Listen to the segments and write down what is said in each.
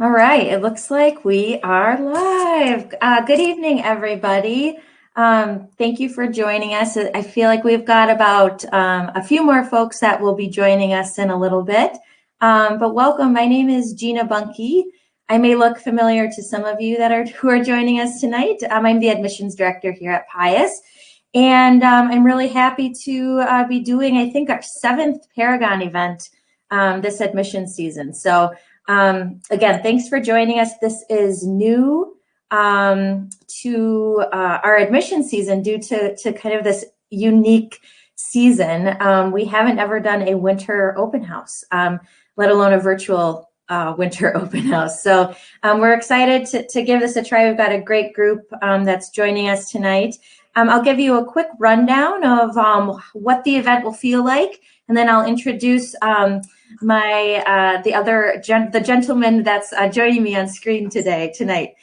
All right, it looks like we are live. Good evening, everybody. Thank you for joining us. I feel like we've got about a few more folks that will be joining us in a little bit. But welcome. My name is Gina Bunke. I may look familiar to some of you who are joining us tonight. I'm the admissions director here at Pius, and I'm really happy to be doing, I think, our 7th Paragon event this admission season. So. Again, thanks for joining us. This is new to our admission season due to kind of this unique season. We haven't ever done a winter open house, let alone a virtual winter open house. So we're excited to give this a try. We've got a great group that's joining us tonight. I'll give you a quick rundown of what the event will feel like, and then I'll introduce the gentleman that's joining me on screen tonight.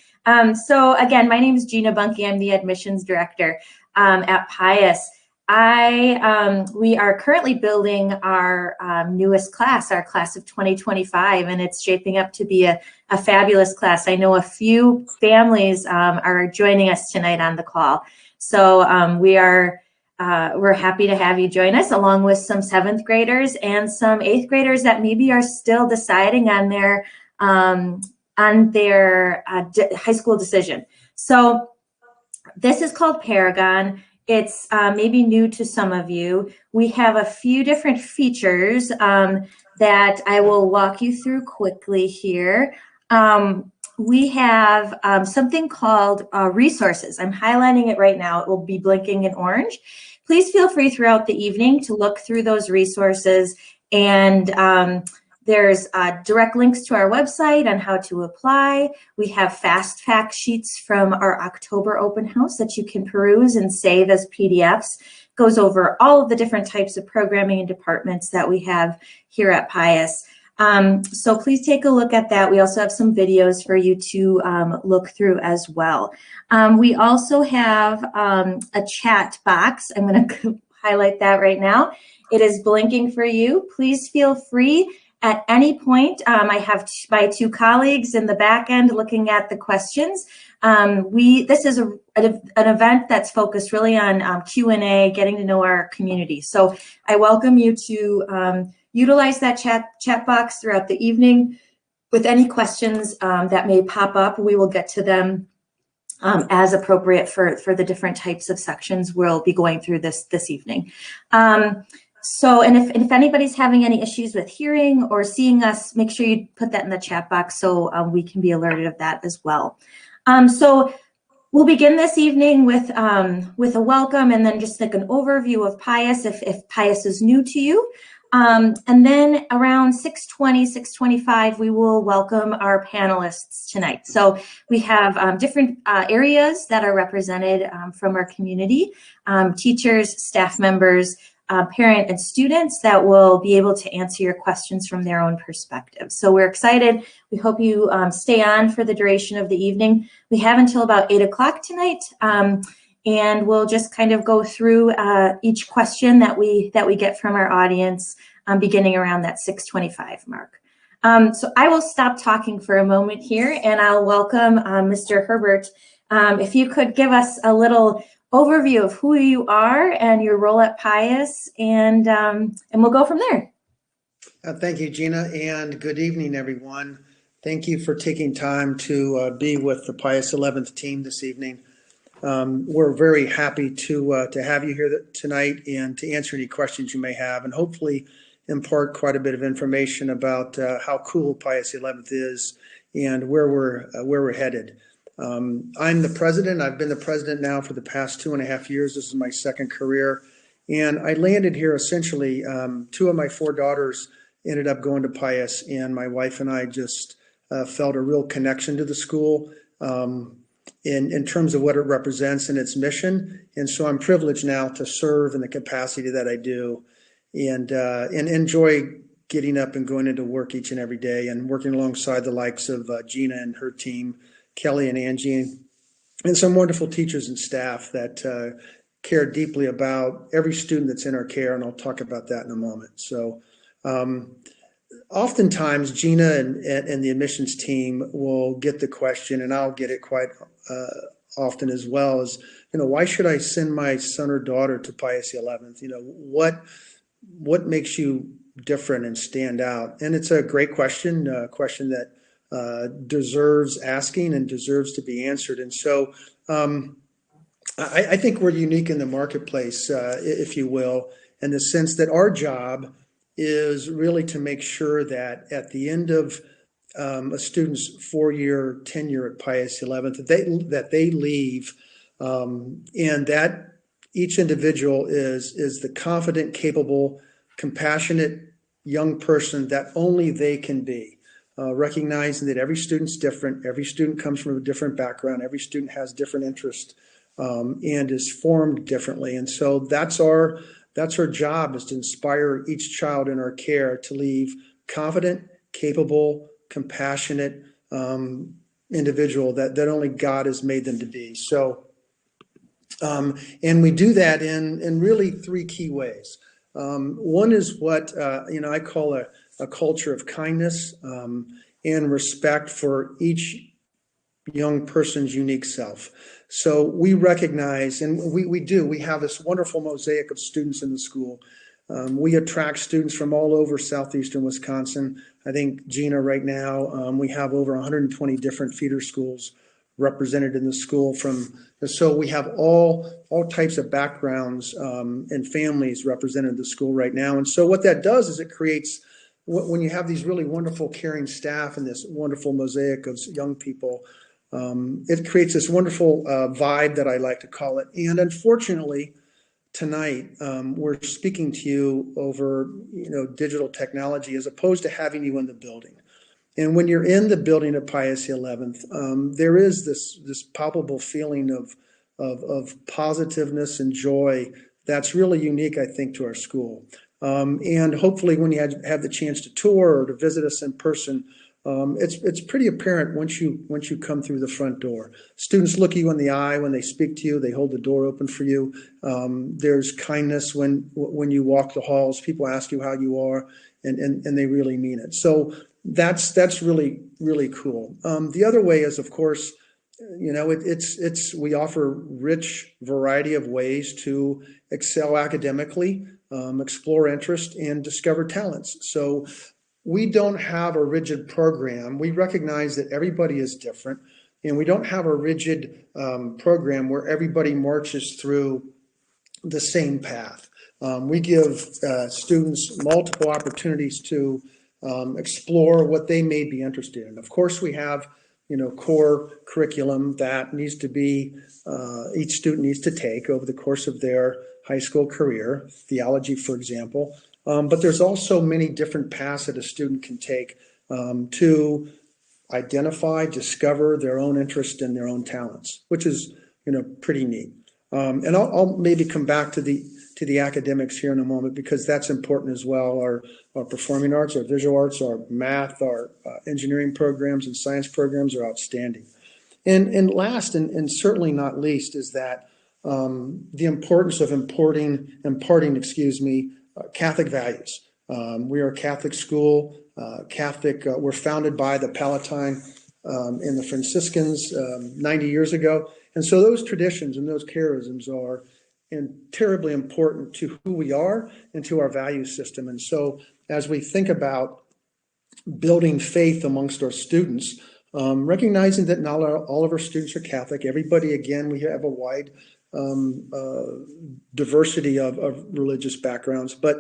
So again, my name is Gina Bunke. I'm the admissions director at Pius. We are currently building our newest class, our class of 2025, and it's shaping up to be a fabulous class. I know a few families are joining us tonight on the call. So we're happy to have you join us, along with some 7th graders and some 8th graders that maybe are still deciding on their high school decision. So this is called Paragon. It's maybe new to some of you. We have a few different features that I will walk you through quickly here. We have something called resources. I'm highlighting it right now. It will be blinking in orange. Please feel free throughout the evening to look through those resources, and there's direct links to our website on how to apply. We have fast fact sheets from our October open house that you can peruse and save as PDFs. Goes over all of the different types of programming and departments that we have here at Pius. So please take a look at that. We also have some videos for you to look through as well. We also have a chat box. I'm going to highlight that right now. It is blinking for you. Please feel free at any point. I have my 2 colleagues in the back end looking at the questions. This is an event that's focused really on Q&A, getting to know our community. So I welcome you to utilize that chat box throughout the evening with any questions that may pop up. We will get to them as appropriate for the different types of sections we'll be going through this evening. And if anybody's having any issues with hearing or seeing us, make sure you put that in the chat box so we can be alerted of that as well. So we'll begin this evening with a welcome, and then just like an overview of Pius if Pius is new to you. And then around 6:20, 6:25, we will welcome our panelists tonight. So we have different areas that are represented from our community, teachers, staff members, parent and students that will be able to answer your questions from their own perspective. So we're excited. We hope you stay on for the duration of the evening. We have until about 8 o'clock tonight. And we'll just kind of go through each question that we get from our audience, beginning around that 6:25 mark. So I will stop talking for a moment here, and I'll welcome Mr. Herbert. If you could give us a little overview of who you are and your role at Pius, and we'll go from there. Thank you, Gina, and good evening, everyone. Thank you for taking time to be with the Pius 11th team this evening. We're very happy to have you here tonight and to answer any questions you may have, and hopefully impart quite a bit of information about how cool Pius 11th is and where we're headed. I'm the president. I've been the president now for the past 2.5 years. This is my 2nd career, and I landed here essentially. 2 of my 4 daughters ended up going to Pius, and my wife and I just felt a real connection to the school. In terms of what it represents and its mission. And so I'm privileged now to serve in the capacity that I do and enjoy getting up and going into work each and every day and working alongside the likes of Gina and her team, Kelly and Angie, and some wonderful teachers and staff that care deeply about every student that's in our care. And I'll talk about that in a moment. So oftentimes Gina and the admissions team will get the question, and I'll get it quite often as well, is, why should I send my son or daughter to Pius XI? What makes you different and stand out? And it's a great question, a question that deserves asking and deserves to be answered. And so I think we're unique in the marketplace, if you will, in the sense that our job is really to make sure that at the end of a student's 4-year tenure at Pius XI, that they leave, and that each individual is the confident, capable, compassionate young person that only they can be. Recognizing that every student's different, every student comes from a different background, every student has different interests, and is formed differently. And so that's our job, is to inspire each child in our care to leave confident, capable, compassionate individual that only God has made them to be. So, and we do that in really 3 key ways. One is what I call a culture of kindness and respect for each young person's unique self. So we recognize, and we have this wonderful mosaic of students in the school. We attract students from all over southeastern Wisconsin. I think, Gina, right now, we have over 120 different feeder schools represented in the school. So we have all types of backgrounds and families represented in the school right now. And so what that does is it creates, when you have these really wonderful, caring staff and this wonderful mosaic of young people, it creates this wonderful vibe, that I like to call it. And unfortunately, tonight, we're speaking to you over digital technology as opposed to having you in the building. And when you're in the building of Pius XI, there is this palpable feeling of positiveness and joy that's really unique, I think, to our school. And hopefully, when you have the chance to tour or to visit us in person, it's pretty apparent once you come through the front door. Students look you in the eye when they speak to you. They hold the door open for you. There's kindness when you walk the halls. People ask you how you are, and they really mean it. So that's really, really cool. The other way is, of course, we offer rich variety of ways to excel academically, explore interest, and discover talents. So we don't have a rigid program. We recognize that everybody is different, and we don't have a rigid program where everybody marches through the same path. We give students multiple opportunities to explore what they may be interested in. Of course, we have core curriculum that needs to be, each student needs to take over the course of their high school career, theology, for example. But there's also many different paths that a student can take to identify, discover their own interest and their own talents, which is pretty neat. And I'll maybe come back to the academics here in a moment, because that's important as well. Our performing arts, our visual arts, our math, our engineering programs and science programs are outstanding. And last and certainly not least is that the importance of imparting, Catholic values. We are a Catholic school. We're founded by the Palatine and the Franciscans 90 years ago. And so those traditions and those charisms are terribly important to who we are and to our value system. And so as we think about building faith amongst our students, recognizing that not all of our students are Catholic, everybody, again, we have a wide diversity of religious backgrounds, but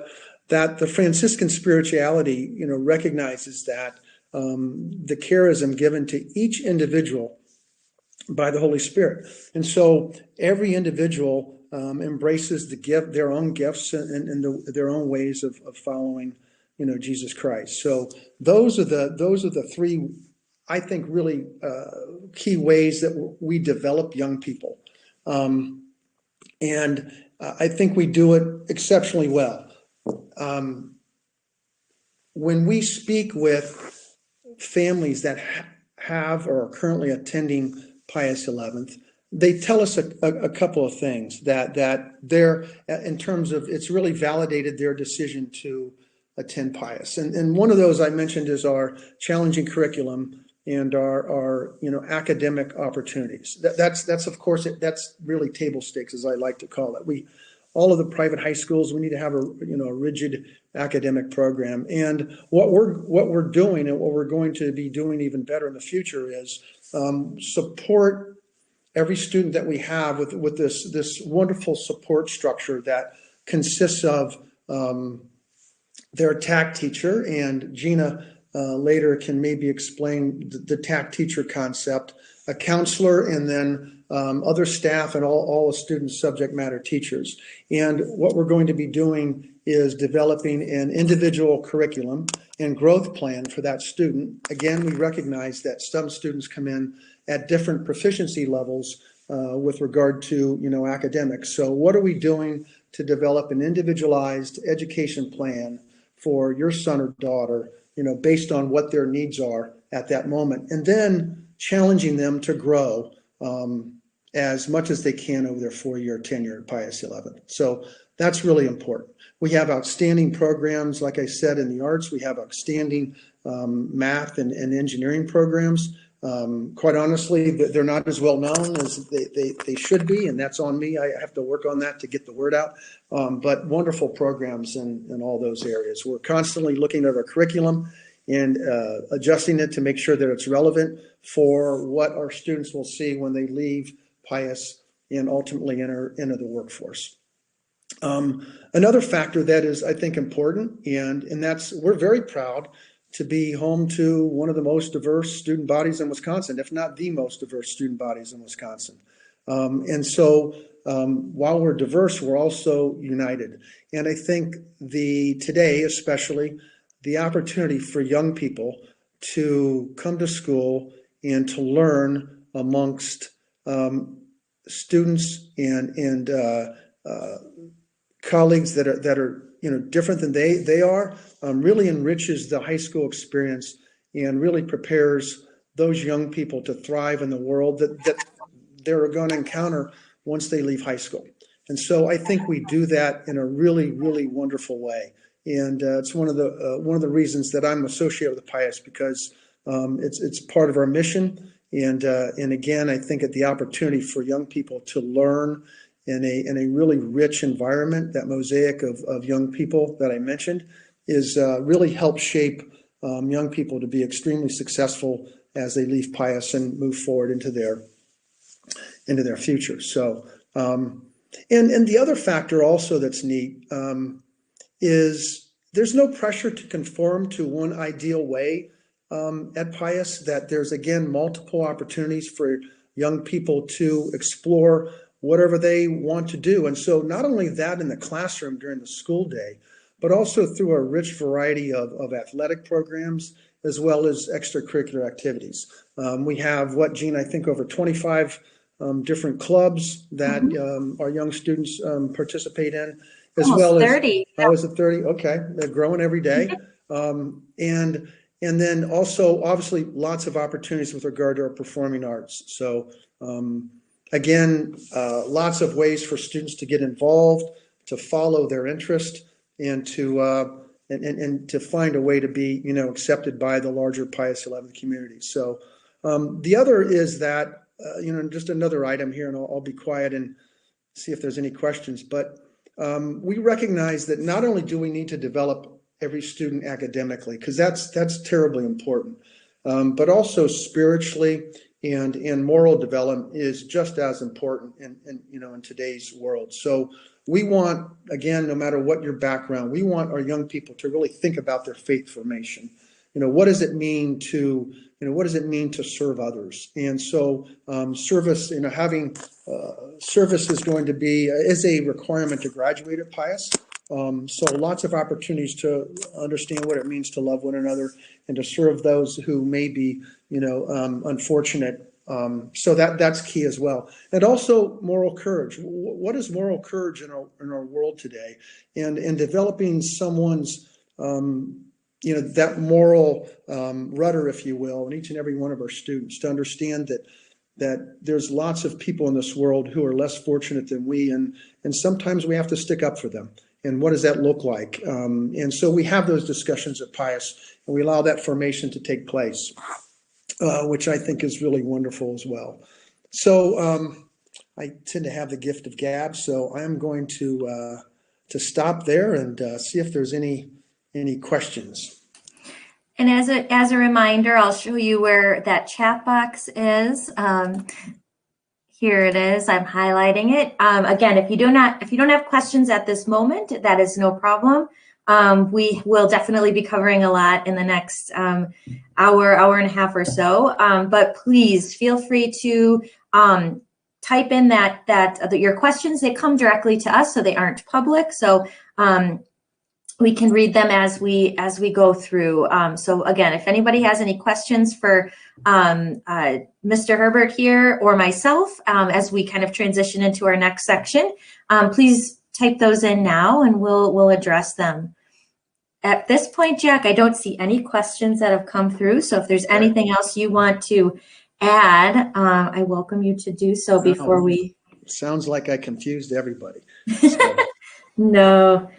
that the Franciscan spirituality, recognizes that the charism given to each individual by the Holy Spirit. And so every individual embraces their own gifts and their own ways of following, Jesus Christ. So those are the 3, I think, really key ways that we develop young people. And I think we do it exceptionally well. When we speak with families that have or are currently attending Pius XI, they tell us a couple of things that they're, in terms of, it's really validated their decision to attend Pius. And one of those I mentioned is our challenging curriculum and our academic opportunities. That's of course that's really table stakes, as I like to call it. All of the private high schools, we need to have a rigid academic program. And what we're doing and what we're going to be doing even better in the future is support every student that we have with this wonderful support structure that consists of their Tact teacher, and Gina later can maybe explain the Tact teacher concept, a counselor, and then other staff and all the student subject matter teachers. And what we're going to be doing is developing an individual curriculum and growth plan for that student. Again, we recognize that some students come in at different proficiency levels with regard to academics. So what are we doing to develop an individualized education plan for your son or daughter, based on what their needs are at that moment, and then challenging them to grow as much as they can over their 4-year tenure at Pius XI. So that's really important. We have outstanding programs, like I said, in the arts. We have outstanding math and engineering programs. Quite honestly, they're not as well known as they should be, and that's on me. I have to work on that to get the word out. But wonderful programs in all those areas. We're constantly looking at our curriculum and adjusting it to make sure that it's relevant for what our students will see when they leave Pius and ultimately enter the workforce. Another factor that is, I think, important, and that's we're very proud to be home to one of the most diverse student bodies in Wisconsin, if not the most diverse student bodies in Wisconsin. And so while we're diverse, we're also united. And I think today, especially, the opportunity for young people to come to school and to learn amongst students and colleagues that are different than they are, really enriches the high school experience and really prepares those young people to thrive in the world that they're going to encounter once they leave high school. And so I think we do that in a really, really wonderful way. And it's one of the reasons that I'm associated with the Pius, because it's part of our mission. And again, I think at the opportunity for young people to learn in a really rich environment, that mosaic of young people that I mentioned is really help shape young people to be extremely successful as they leave Pius and move forward into their future. So, and the other factor also that's neat is there's no pressure to conform to one ideal way at Pius, that there's, again, multiple opportunities for young people to explore whatever they want to do. And so not only that in the classroom during the school day, but also through a rich variety of athletic programs, as well as extracurricular activities. We have, Gene, I think over 25 different clubs that our young students participate in, as almost well as 30. Oh, is it 30? Okay, they're growing every day. And then also, obviously, lots of opportunities with regard to our performing arts. So again, lots of ways for students to get involved, to follow their interest, and to find a way to be accepted by the larger Pius XI community. So the other is that just another item here, and I'll be quiet and see if there's any questions. But we recognize that not only do we need to develop every student academically, because that's terribly important, but also spiritually and moral development is just as important in today's world. So we want, again, no matter what your background, we want our young people to really think about their faith formation. What does it mean to serve others? And so service, having service is going to be is a requirement to graduate at Pius. So lots of opportunities to understand what it means to love one another and to serve those who may be, unfortunate. So that's key as well. And also moral courage. What is moral courage in our world today? And developing someone's, that moral rudder, if you will, in each and every one of our students, to understand that there's lots of people in this world who are less fortunate than we, and sometimes we have to stick up for them. and what does that look like? And so we have those discussions at Pius, and we allow that formation to take place, which I think is really wonderful as well. So I tend to have the gift of gab, so I'm going to stop there and see if there's any questions. And as a reminder, I'll show you where that chat box is. Here it is. I'm highlighting it. Again, if you don't have questions at this moment, that is no problem. We will definitely be covering a lot in the next hour and a half or so. But please feel free to type in that your questions. They come directly to us, so they aren't public. So we can read them as we go through. So again, if anybody has any questions for Mr. Herbert here or myself as we kind of transition into our next section, please type those in now and we'll address them. At this point, Jack, I don't see any questions that have come through. So if there's anything else you want to add, I welcome you to do so before we. Sounds like I confused everybody. So. No.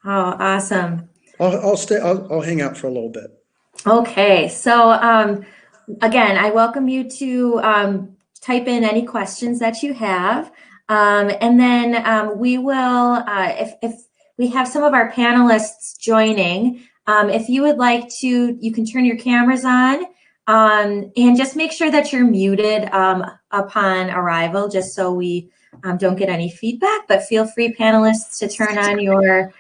Oh, awesome. I'll hang out for a little bit. Okay, so again, I welcome you to type in any questions that you have, and then we will, if we have some of our panelists joining, if you would like to, you can turn your cameras on, and just make sure that you're muted upon arrival, just so we don't get any feedback. But feel free, panelists, to turn on your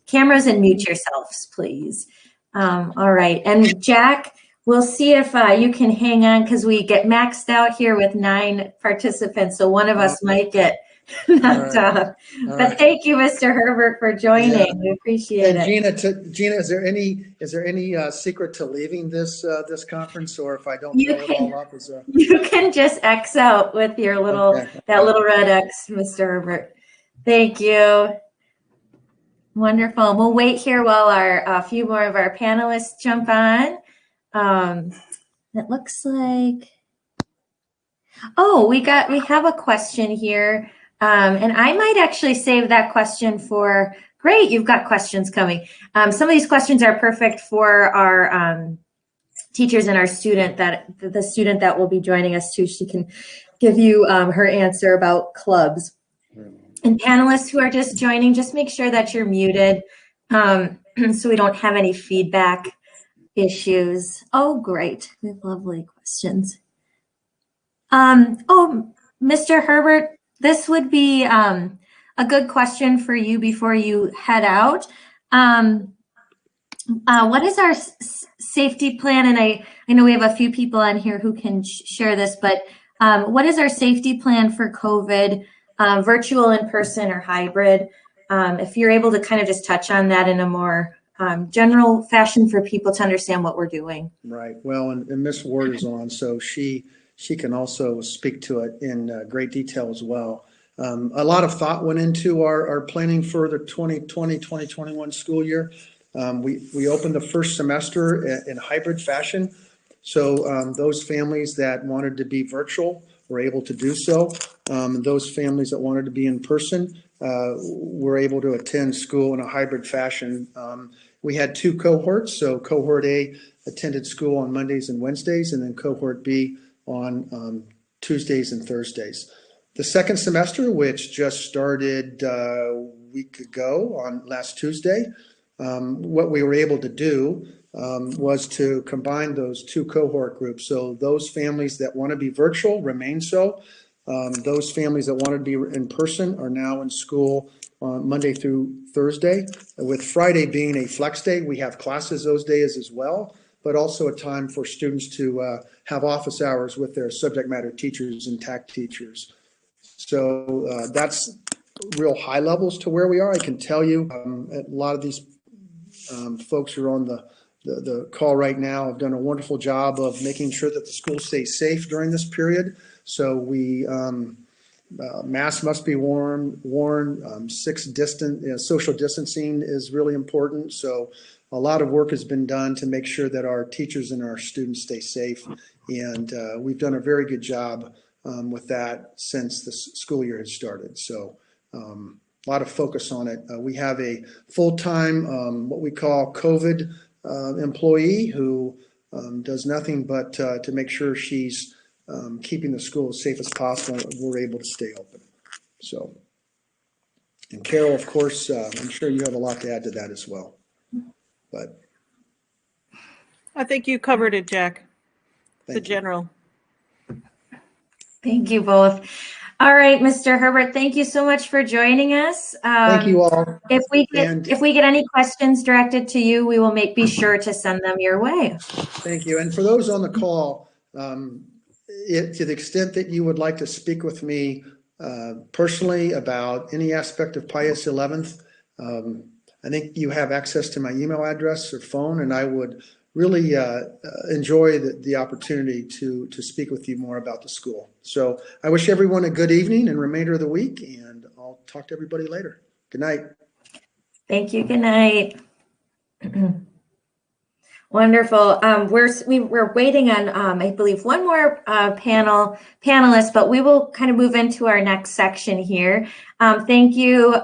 cameras and mute yourselves, please. All right, and Jack, we'll see if you can hang on because we get maxed out here with 9 participants, so one of us might get knocked off. But thank you, Mr. Herbert, for joining. Yeah. We appreciate it. Gina, is there any secret to leaving this conference, or if I don't blow it all up, is there? You can just X out with your little little red X, Mr. Herbert. Thank you. Wonderful. We'll wait here while a few more of our panelists jump on. It looks like, oh, we have a question here, and I might actually save that question for. Great, you've got questions coming. Some of these questions are perfect for our teachers and our student the student that will be joining us too. She can give you her answer about clubs. And panelists who are just joining, just make sure that you're muted so we don't have any feedback issues. Oh, great. We have lovely questions. Oh, Mr. Herbert, this would be a good question for you before you head out. What is our safety plan? And I know we have a few people on here who can share this, but what is our safety plan for COVID? Virtual, in person, or hybrid? If you're able to kind of just touch on that in a more general fashion for people to understand what we're doing. Right. Well, and Ms. Ward is on, so she can also speak to it in great detail as well. A lot of thought went into our planning for the 2020-2021 school year. We opened the first semester in hybrid fashion. So those families that wanted to be virtual were able to do so. Those families that wanted to be in person were able to attend school in a hybrid fashion. We had 2 cohorts. So cohort A attended school on Mondays and Wednesdays, and then cohort B on Tuesdays and Thursdays. The second semester, which just started a week ago on last Tuesday, what we were able to do was to combine those 2 cohort groups. So those families that want to be virtual remain so. Those families that wanted to be in person are now in school on Monday through Thursday. With Friday being a flex day, we have classes those days as well, but also a time for students to have office hours with their subject matter teachers and Tact teachers. So that's real high levels to where we are. I can tell you a lot of these folks who are on the call right now have done a wonderful job of making sure that the school stays safe during this period. So we masks must be worn. Social distancing is really important. So a lot of work has been done to make sure that our teachers and our students stay safe, and we've done a very good job with that since the school year has started. So a lot of focus on it. We have a full-time, what we call COVID employee who does nothing but to make sure she's keeping the school as safe as possible. We're able to stay open. So, and Carol, of course, I'm sure you have a lot to add to that as well. But I think you covered it, Jack. The thank you. general. Thank you both. All right, Mr. Herbert, thank you so much for joining us. Thank you all. If we get any questions directed to you, we will be sure to send them your way. Thank you. And for those on the call, to the extent that you would like to speak with me personally about any aspect of Pius 11th, I think you have access to my email address or phone, and I would really enjoy the opportunity to speak with you more about the school. So I wish everyone a good evening and remainder of the week, and I'll talk to everybody later. Good night. Thank you. Good night. Wonderful. We're waiting on, I believe, one more panelist, but we will kind of move into our next section here. Thank you,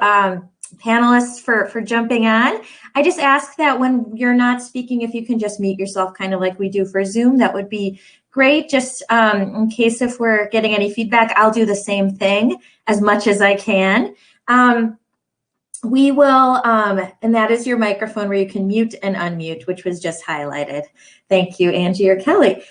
panelists, for jumping on. I just ask that when you're not speaking, if you can just mute yourself kind of like we do for Zoom, that would be great. Just in case if we're getting any feedback, I'll do the same thing as much as I can. We will, and that is your microphone where you can mute and unmute, which was just highlighted. Thank you, Angie or Kelly.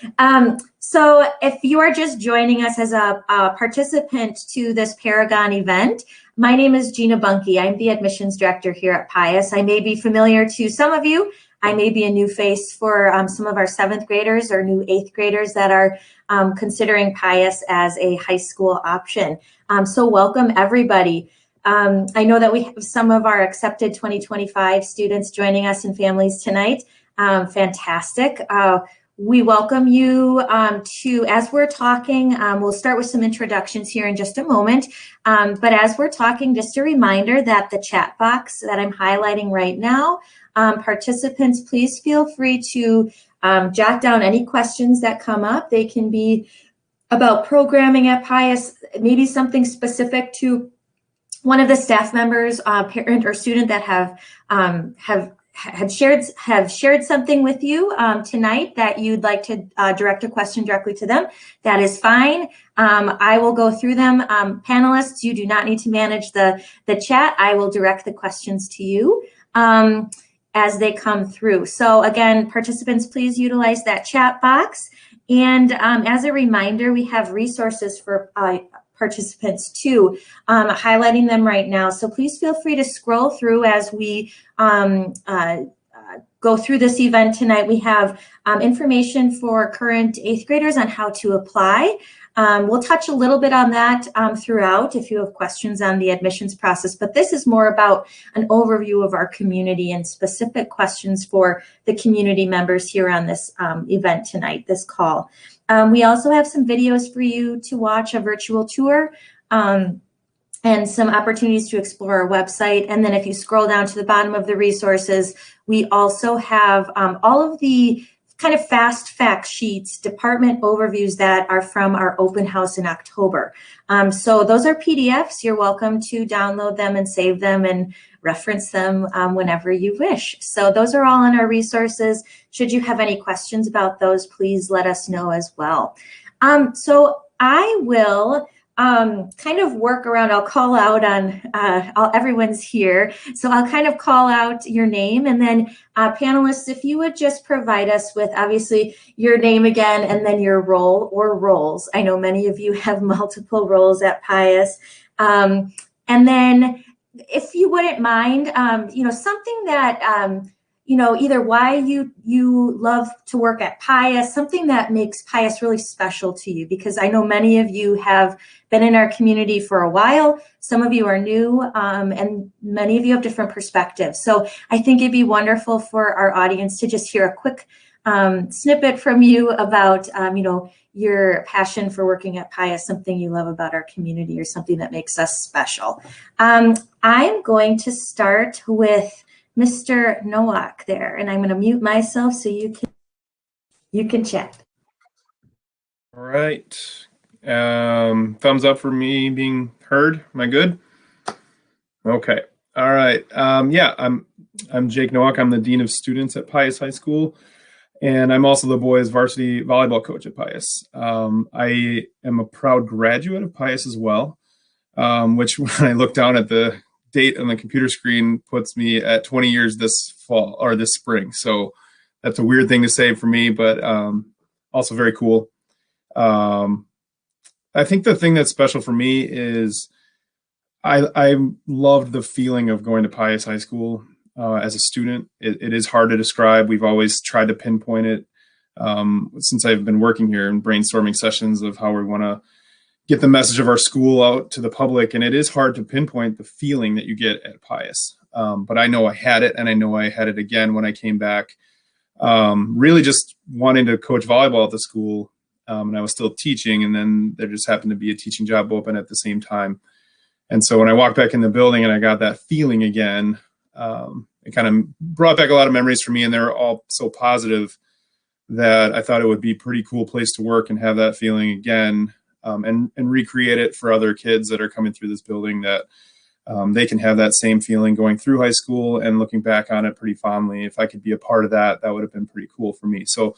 So if you are just joining us as a participant to this Paragon event, my name is Gina Bunke. I'm the admissions director here at Pius. I may be familiar to some of you. I may be a new face for some of our 7th graders or new 8th graders that are considering Pius as a high school option. So welcome, everybody. I know that we have some of our accepted 2025 students joining us and families tonight. Fantastic. We welcome you to, as we're talking, we'll start with some introductions here in just a moment. But as we're talking, just a reminder that the chat box that I'm highlighting right now, participants, please feel free to jot down any questions that come up. They can be about programming at Pius, maybe something specific to one of the staff members, parent or student that have shared something with you tonight that you'd like to direct a question directly to them. That is fine. I will go through them. Panelists, you do not need to manage the chat. I will direct the questions to you as they come through. So again, participants, please utilize that chat box. And as a reminder, we have resources for participants too, highlighting them right now. So please feel free to scroll through as we go through this event tonight. We have information for current 8th graders on how to apply. We'll touch a little bit on that throughout if you have questions on the admissions process, but this is more about an overview of our community and specific questions for the community members here on this event tonight, this call. We also have some videos for you to watch, a virtual tour, and some opportunities to explore our website. And then if you scroll down to the bottom of the resources, we also have all of the kind of fast fact sheets, department overviews that are from our open house in October. So those are PDFs. You're welcome to download them and save them and reference them whenever you wish. So those are all in our resources. Should you have any questions about those, please let us know as well. So I will kind of work around, I'll call out on, everyone's here. So I'll kind of call out your name, and then panelists, if you would just provide us with obviously your name again, and then your role or roles. I know many of you have multiple roles at Pius. And then if you wouldn't mind, something that, either why you love to work at Pius, something that makes Pius really special to you, because I know many of you have been in our community for a while. Some of you are new, and many of you have different perspectives. So I think it'd be wonderful for our audience to just hear a quick snippet from you about, your passion for working at Pius, something you love about our community, or something that makes us special. I'm going to start with Mr. Nowak there, and I'm going to mute myself so you can chat. All right. Thumbs up for me being heard. Am I good? Okay. All right. Yeah, I'm Jake Nowak. I'm the Dean of Students at Pius High School, and I'm also the boys varsity volleyball coach at Pius. I am a proud graduate of Pius as well, which when I look down at the date on the computer screen puts me at 20 years this fall or this spring. So that's a weird thing to say for me, but also very cool. I think the thing that's special for me is I loved the feeling of going to Pius High School as a student. It is hard to describe. We've always tried to pinpoint it since I've been working here in brainstorming sessions of how we want to get the message of our school out to the public. And it is hard to pinpoint the feeling that you get at Pius. But I know I had it, and I know I had it again when I came back. Really just wanting to coach volleyball at the school. And I was still teaching, and then there just happened to be a teaching job open at the same time. And so when I walked back in the building and I got that feeling again, it kind of brought back a lot of memories for me, and they're all so positive that I thought it would be a pretty cool place to work and have that feeling again, and recreate it for other kids that are coming through this building, that they can have that same feeling going through high school and looking back on it pretty fondly. If I could be a part of that, that would have been pretty cool for me. So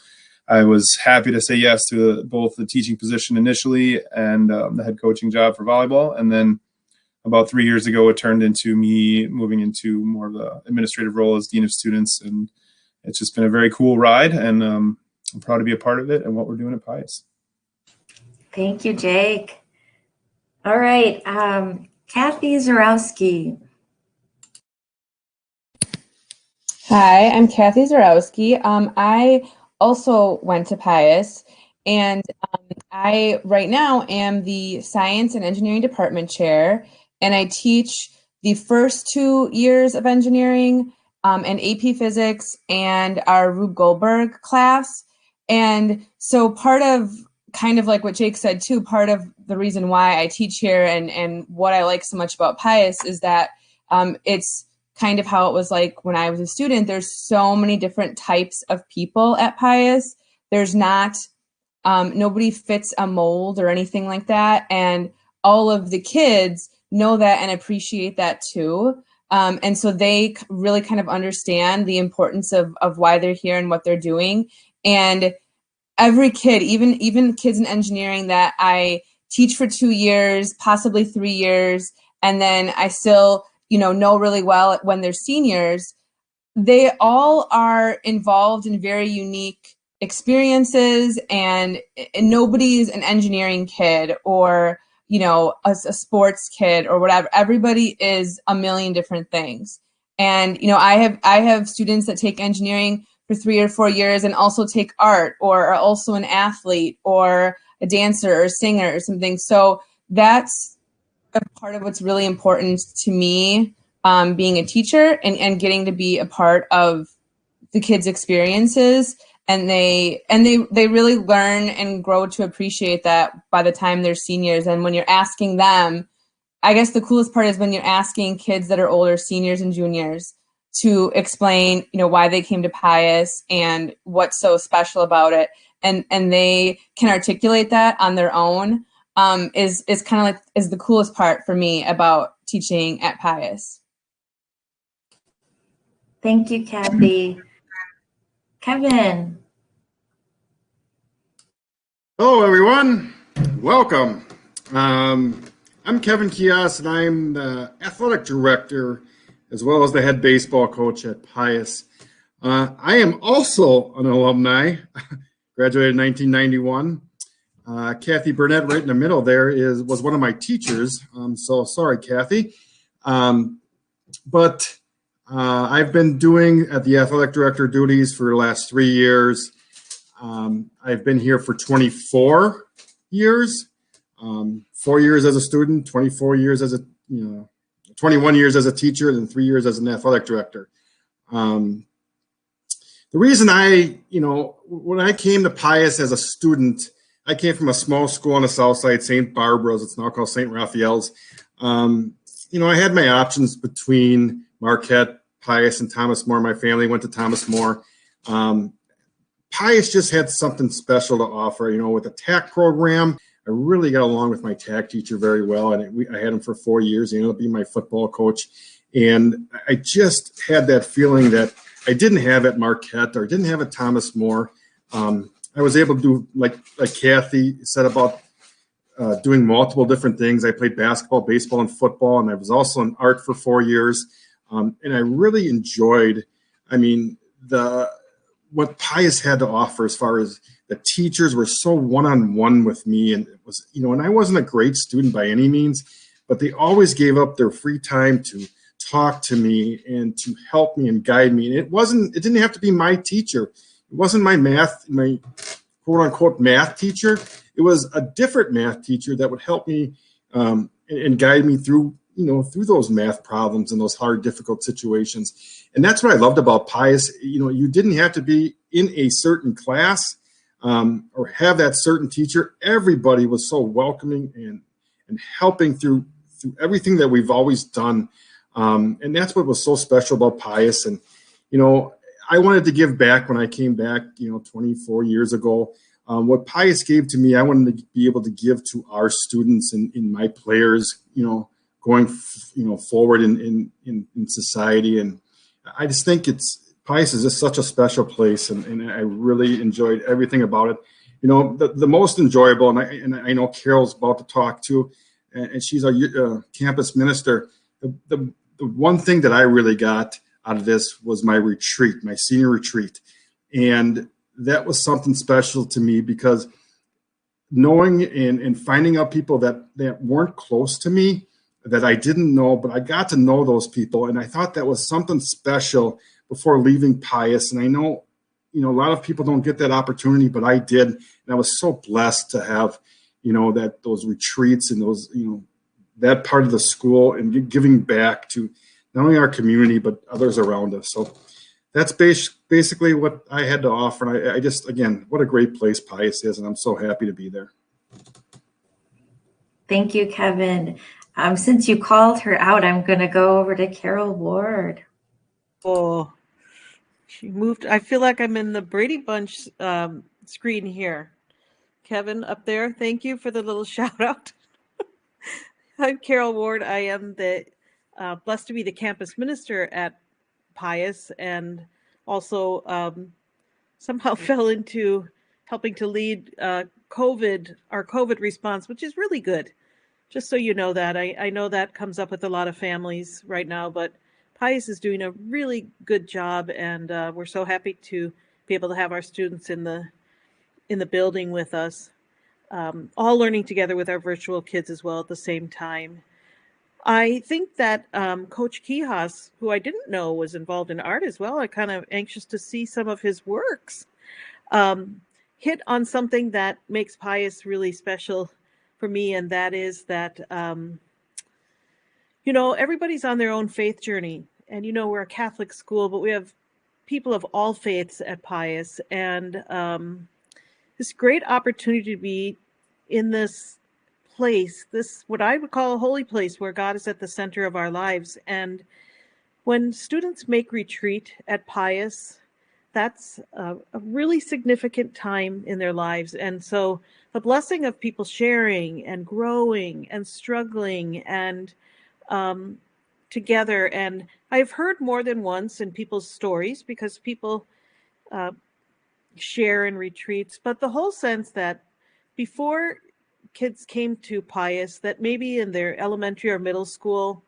I was happy to say yes to both the teaching position initially and the head coaching job for volleyball. And then about 3 years ago, it turned into me moving into more of the administrative role as Dean of Students. And it's just been a very cool ride, and I'm proud to be a part of it and what we're doing at Pius. Thank you, Jake. All right, Kathy Zarowski. Hi, I'm Kathy Zarowski. I also went to Pius, and I right now am the Science and Engineering Department Chair, and I teach the first 2 years of engineering and AP Physics and our Rube Goldberg class. And so part of, kind of like what Jake said too, part of the reason why I teach here and what I like so much about Pius is that it's kind of how it was like when I was a student. There's so many different types of people at Pius. There's not, nobody fits a mold or anything like that. And all of the kids know that and appreciate that too. And so they really kind of understand the importance of why they're here and what they're doing. And every kid, even kids in engineering that I teach for 2 years, possibly 3 years, and then I still, know really well when they're seniors, they all are involved in very unique experiences, and nobody's an engineering kid or a sports kid or whatever. Everybody is a million different things. And I have students that take engineering for 3 or 4 years and also take art, or are also an athlete or a dancer or singer or something. So that's a part of what's really important to me, being a teacher and getting to be a part of the kids' experiences. And they really learn and grow to appreciate that by the time they're seniors. And when you're asking them, I guess the coolest part is when you're asking kids that are older, seniors and juniors, to explain, why they came to Pius and what's so special about it. And they can articulate that on their own, is kind of like is the coolest part for me about teaching at Pius. Thank you, Kathy. Kevin. Hello, everyone. Welcome. I'm Kevin Kios, and I'm the athletic director as well as the head baseball coach at Pius. I am also an alumni, graduated in 1991. Kathy Burnett, right in the middle there, was one of my teachers. So sorry, Kathy. But I've been doing at the athletic director duties for the last 3 years. I've been here for 24 years, 4 years as a student, 24 years as 21 years as a teacher, and 3 years as an athletic director. The reason when I came to Pius as a student, I came from a small school on the south side, St. Barbara's. It's now called St. Raphael's. I had my options between Marquette, Pius, and Thomas More. My family went to Thomas More. Pius just had something special to offer, with the Tact program. really got along with my Tact teacher very well, and I had him for 4 years. He ended up being my football coach, and I just had that feeling that I didn't have at Marquette or didn't have at Thomas More. I was able to do, like Kathy said about doing multiple different things. I played basketball, baseball, and football, and I was also in art for 4 years. And I really enjoyed, what Pius had to offer as far as the teachers were so one-on-one with me. And it was, and I wasn't a great student by any means, but they always gave up their free time to talk to me and to help me and guide me. And it didn't have to be my teacher. It wasn't my quote unquote math teacher. It was a different math teacher that would help me and guide me through those math problems and those hard, difficult situations. And that's what I loved about Pius. You didn't have to be in a certain class or have that certain teacher. Everybody was so welcoming and helping through everything that we've always done. And that's what was so special about Pius. And, I wanted to give back when I came back, 24 years ago. What Pius gave to me, I wanted to be able to give to our students and my players, going, forward in society. And I just think Pius is just such a special place, and I really enjoyed everything about it. The most enjoyable, and I know Carol's about to talk too, and she's our campus minister. The one thing that I really got out of this was my retreat, my senior retreat. And that was something special to me because knowing and finding out people that weren't close to me, that I didn't know, but I got to know those people. And I thought that was something special before leaving Pius. And I know, a lot of people don't get that opportunity, but I did. And I was so blessed to have, those retreats and those, that part of the school and giving back to not only our community, but others around us. So that's basically what I had to offer. And I just, again, what a great place Pius is. And I'm so happy to be there. Thank you, Kevin. Since you called her out, I'm going to go over to Carol Ward. Oh, she moved. I feel like I'm in the Brady Bunch screen here. Kevin up there, thank you for the little shout out. I'm Carol Ward. I am blessed to be the campus minister at Pius, and also somehow fell into helping to lead our COVID response, which is really good. Just so you know that. I know that comes up with a lot of families right now, but Pius is doing a really good job, and we're so happy to be able to have our students in the building with us, all learning together with our virtual kids as well at the same time. I think that Coach Kihas, who I didn't know was involved in art as well, I'm kind of anxious to see some of his works, hit on something that makes Pius really special for me, and that is that, everybody's on their own faith journey. And, we're a Catholic school, but we have people of all faiths at Pius, and this great opportunity to be in this place, this what I would call a holy place where God is at the center of our lives. And when students make retreat at Pius, that's a really significant time in their lives. And so the blessing of people sharing and growing and struggling and together. And I've heard more than once in people's stories, because people share in retreats, but the whole sense that before kids came to Pius, that maybe in their elementary or middle school,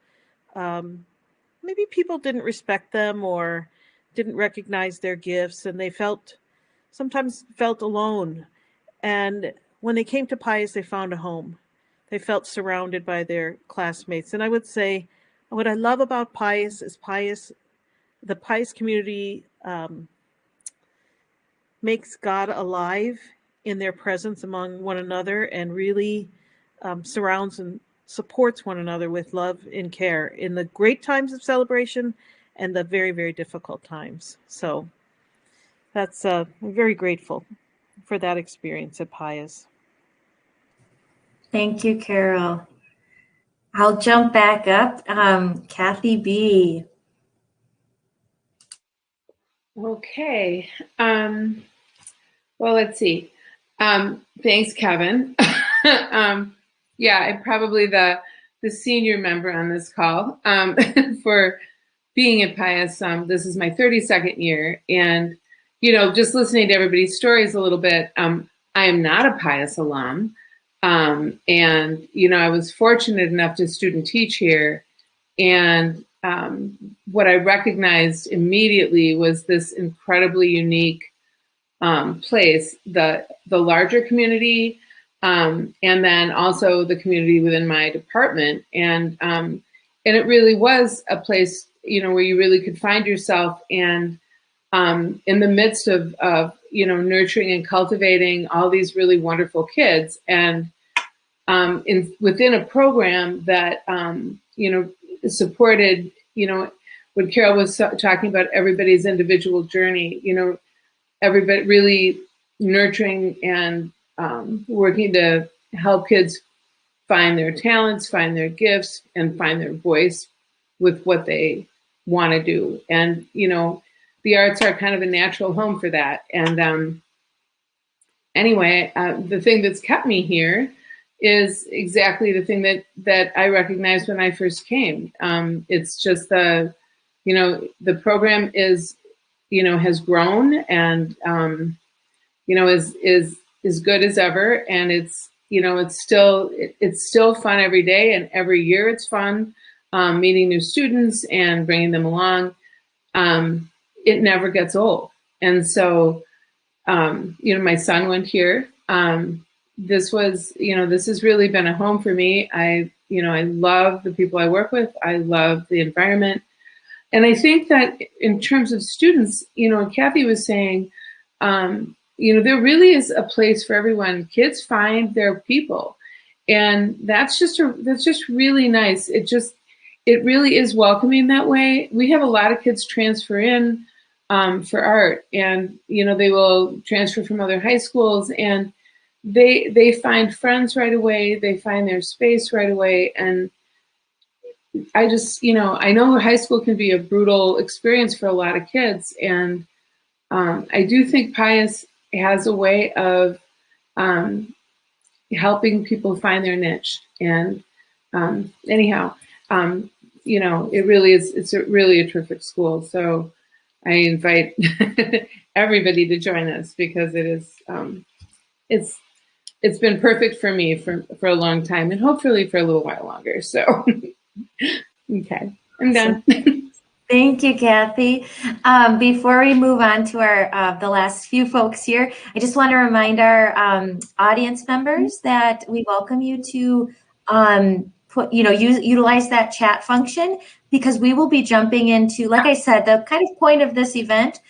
maybe people didn't respect them or didn't recognize their gifts, and they sometimes felt alone. And when they came to Pius, they found a home. They felt surrounded by their classmates. And I would say what I love about Pius is the Pius community makes God alive in their presence among one another, and really surrounds and supports one another with love and care in the great times of celebration and the very, very difficult times. So that's I'm very grateful for that experience at Pius. Thank you, Carol. I'll jump back up. Kathy B. Okay. Well, let's see. Thanks, Kevin. Yeah, I'm probably the senior member on this call for being at Pius. This is my 32nd year, and just listening to everybody's stories a little bit. I am not a Pius alum, and I was fortunate enough to student teach here, and what I recognized immediately was this incredibly unique place, the larger community, and then also the community within my department, and it really was a place where you really could find yourself, and in the midst of nurturing and cultivating all these really wonderful kids, and within a program that supported what Carol was talking about, everybody's individual journey, everybody really nurturing and working to help kids find their talents, find their gifts, and find their voice with what they want to do. And, the arts are kind of a natural home for that. And anyway, the thing that's kept me here is exactly the thing that I recognized when I first came. It's just the program is, has grown, and, is good as ever. And it's, it's still fun every day, and every year it's fun, meeting new students and bringing them along. It never gets old. And so, my son went here. This has really been a home for me. I love the people I work with. I love the environment. And I think that in terms of students, Kathy was saying, there really is a place for everyone. Kids find their people, and that's just really nice. It really is welcoming that way. We have a lot of kids transfer in for art, and they will transfer from other high schools, and they find friends right away. They find their space right away, and I just I know high school can be a brutal experience for a lot of kids, and I do think Pius has a way of helping people find their niche. And anyhow, it really is. It's really a terrific school. So I invite everybody to join us, because it is. It's been perfect for me for a long time, and hopefully for a little while longer. So, okay, I'm done. Thank you, Kathy. Before we move on to our the last few folks here, I just want to remind our audience members that we welcome you to utilize that chat function, because we will be jumping into, like I said, the kind of point of this event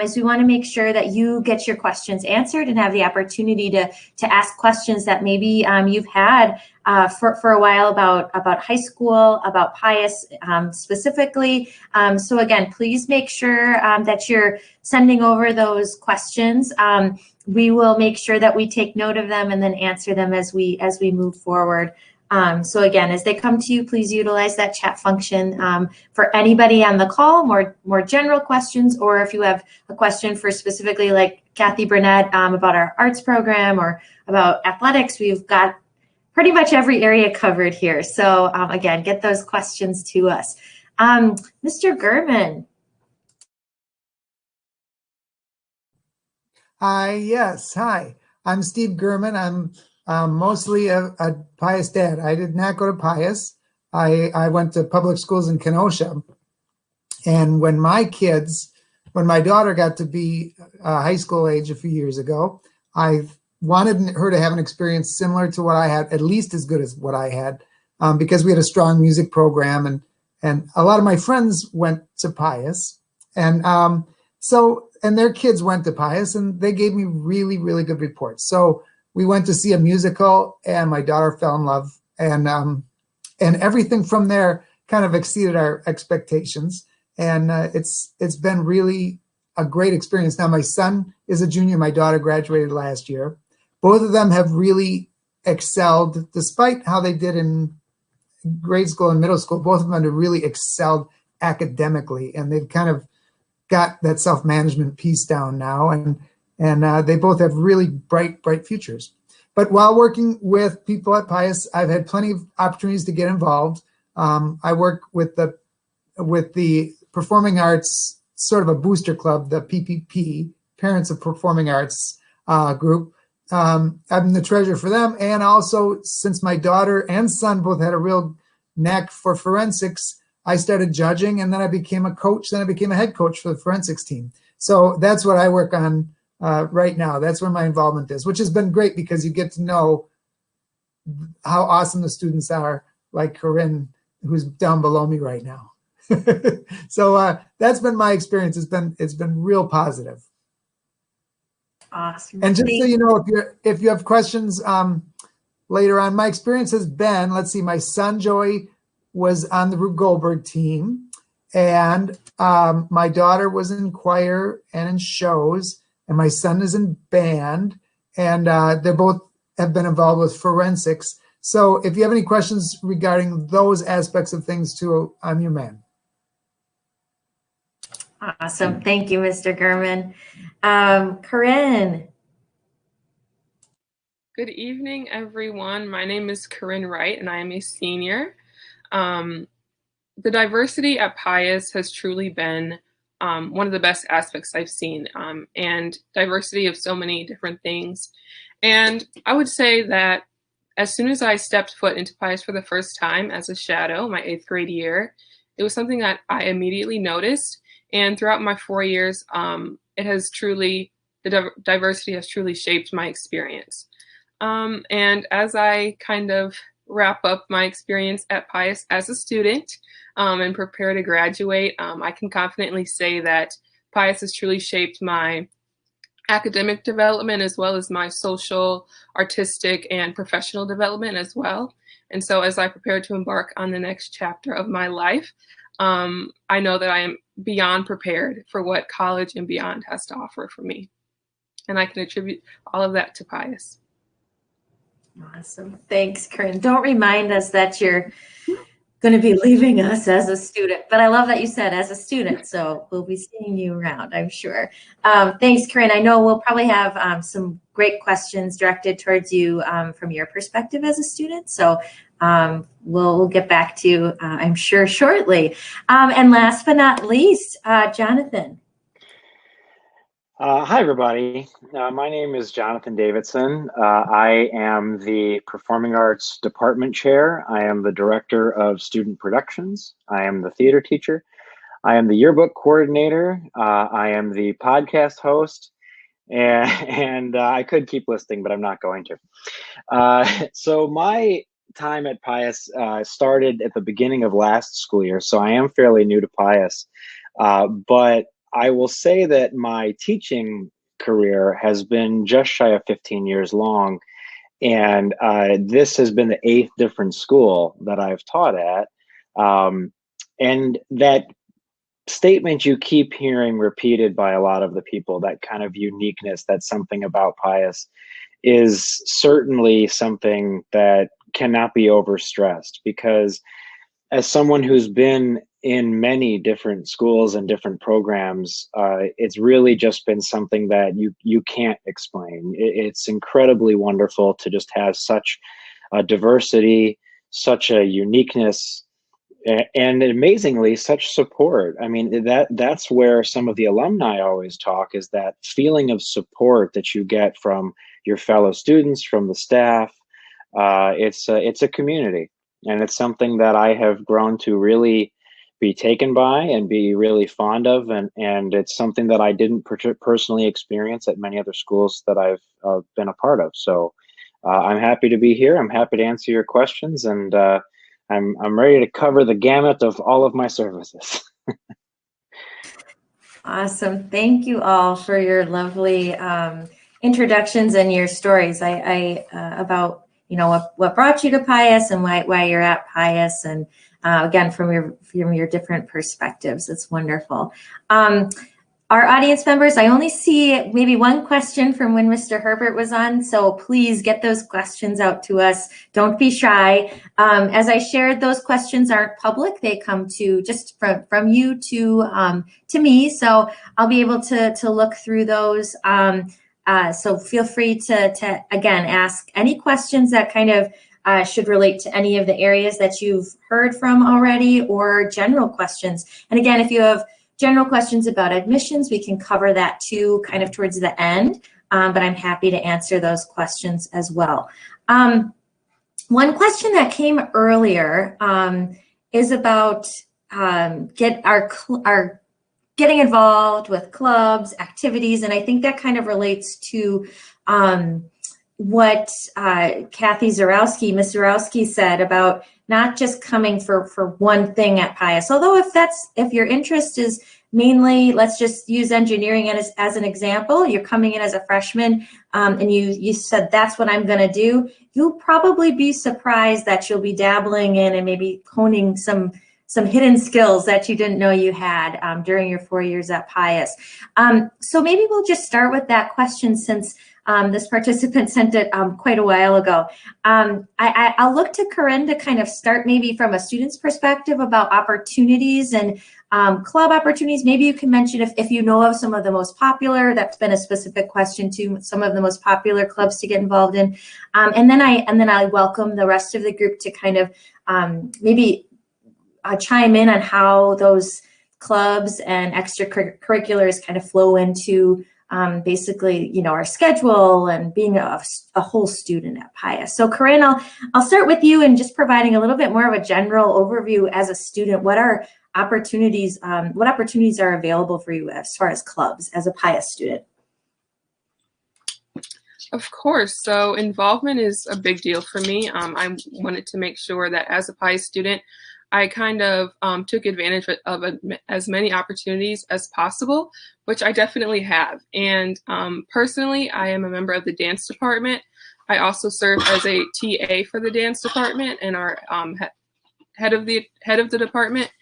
is we want to make sure that you get your questions answered and have the opportunity to ask questions that maybe you've had for a while about high school, about Pius specifically. So again, please make sure that you're sending over those questions. We will make sure that we take note of them and then answer them as we move forward. So again, as they come to you, please utilize that chat function for anybody on the call, more general questions, or if you have a question for specifically like Kathy Burnett about our arts program or about athletics, we've got pretty much every area covered here. So again, get those questions to us. Mr. Gurman. Yes, hi. I'm Steve Gurman. I'm mostly a Pius dad. I did not go to Pius. I went to public schools in Kenosha. And when my daughter got to be high school age a few years ago, I wanted her to have an experience similar to what I had, at least as good as what I had, because we had a strong music program, and a lot of my friends went to Pius, and their kids went to Pius, and they gave me really, really good reports. So we went to see a musical, and my daughter fell in love, and everything from there kind of exceeded our expectations, and it's been really a great experience. Now my son is a junior, my daughter graduated last year. Both of them have really excelled, despite how they did in grade school and middle school. Both of them have really excelled academically, and they've kind of got that self-management piece down now, and they both have really bright futures. But while working with people at Pius, I've had plenty of opportunities to get involved. I work with the Performing Arts, sort of a booster club, the PPP, Parents of Performing Arts group. I'm the treasurer for them. And also, since my daughter and son both had a real knack for forensics, I started judging, and then I became a coach. Then I became a head coach for the forensics team. So that's what I work on right now. That's where my involvement is, which has been great because you get to know how awesome the students are, like Corinne, who's down below me right now. So that's been my experience. It's been real positive. Awesome. And just so you know, if you have questions later on, my experience has been, let's see, my son Joey was on the Rube Goldberg team, and my daughter was in choir and in shows, and my son is in band, and they both have been involved with forensics. So if you have any questions regarding those aspects of things too, I'm your man. Awesome. Thank you, Mr. Gurman. Corinne. Good evening, everyone. My name is Corinne Wright, and I am a senior. The diversity at Pius has truly been one of the best aspects I've seen, and diversity of so many different things. And I would say that as soon as I stepped foot into Pius for the first time as a shadow, my 8th grade year, it was something that I immediately noticed. And throughout my 4 years, the diversity has truly shaped my experience. And as I kind of wrap up my experience at Pius as a student and prepare to graduate, I can confidently say that Pius has truly shaped my academic development as well as my social, artistic, and professional development as well. And so as I prepare to embark on the next chapter of my life, I know that I am beyond prepared for what college and beyond has to offer for me. And I can attribute all of that to Pius. Awesome. Thanks, Corinne. Don't remind us that you're going to be leaving us as a student, but I love that you said as a student, so we'll be seeing you around, I'm sure. Thanks, Corinne. I know we'll probably have some great questions directed towards you from your perspective as a student, so we'll get back to you, I'm sure, shortly. And last but not least, Jonathan. Hi, everybody. My name is Jonathan Davidson. I am the Performing Arts Department Chair. I am the Director of Student Productions. I am the theater teacher. I am the yearbook coordinator. I am the podcast host. And I could keep listing, but I'm not going to. So my time at Pius started at the beginning of last school year, so I am fairly new to Pius. But I will say that my teaching career has been just shy of 15 years long, and this has been the 8th different school that I've taught at. And that statement you keep hearing repeated by a lot of the people, that kind of uniqueness, that's something about Pius, is certainly something that cannot be overstressed, because as someone who's been in many different schools and different programs, it's really just been something that you can't explain. It's incredibly wonderful to just have such a diversity, such a uniqueness, and amazingly, such support. I mean, that's where some of the alumni always talk, is that feeling of support that you get from your fellow students, from the staff. It's a community, and it's something that I have grown to really be taken by and be really fond of, and it's something that I didn't personally experience at many other schools that I've been a part of. So I'm happy to be here. I'm happy to answer your questions, and I'm ready to cover the gamut of all of my services. Awesome. Thank you all for your lovely introductions and your stories about what brought you to Pius and why you're at Pius, and again from your different perspectives. It's wonderful. Our audience members, I only see maybe one question from when Mr. Herbert was on, so please get those questions out to us. Don't be shy. As I shared, those questions aren't public. They come to just from you to me, so I'll be able to look through those. So feel free to again, ask any questions that kind of should relate to any of the areas that you've heard from already, or general questions. And again, if you have general questions about admissions, we can cover that too kind of towards the end, but I'm happy to answer those questions as well. One question that came earlier is about getting involved with clubs, activities, and I think that kind of relates to what Kathy Zarowski, Ms. Zarowski said about not just coming for one thing at Pius. Although if your interest is mainly, let's just use engineering as an example, you're coming in as a freshman and you said that's what I'm going to do, you'll probably be surprised that you'll be dabbling in and maybe honing some hidden skills that you didn't know you had during your 4 years at Pius. So maybe we'll just start with that question, since this participant sent it quite a while ago. I'll look to Corinne to kind of start maybe from a student's perspective about opportunities and club opportunities. Maybe you can mention if you know of some of the most popular, that's been a specific question too, some of the most popular clubs to get involved in. And then I welcome the rest of the group to kind of maybe chime in on how those clubs and extracurriculars kind of flow into basically, our schedule and being a whole student at Pius. So Corinne, I'll start with you and just providing a little bit more of a general overview as a student. What opportunities are available for you as far as clubs as a Pius student? Of course. So involvement is a big deal for me. I wanted to make sure that as a Pius student, I kind of took advantage of as many opportunities as possible, which I definitely have. And personally, I am a member of the dance department. I also serve as a TA for the dance department and our head of the department.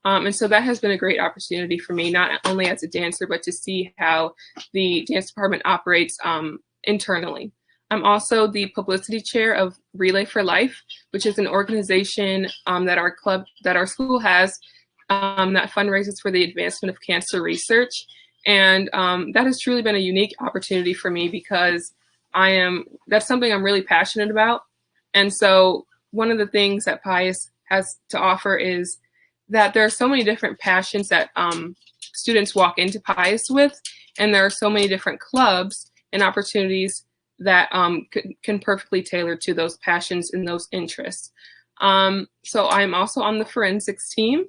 And so that has been a great opportunity for me, not only as a dancer, but to see how the dance department operates internally. I'm also the publicity chair of Relay for Life, which is an organization that our school has that fundraises for the advancement of cancer research. And that has truly been a unique opportunity for me, because that's something I'm really passionate about. And so one of the things that Pius has to offer is that there are so many different passions that students walk into Pius with, and there are so many different clubs and opportunities that can perfectly tailor to those passions and those interests. So I'm also on the forensics team,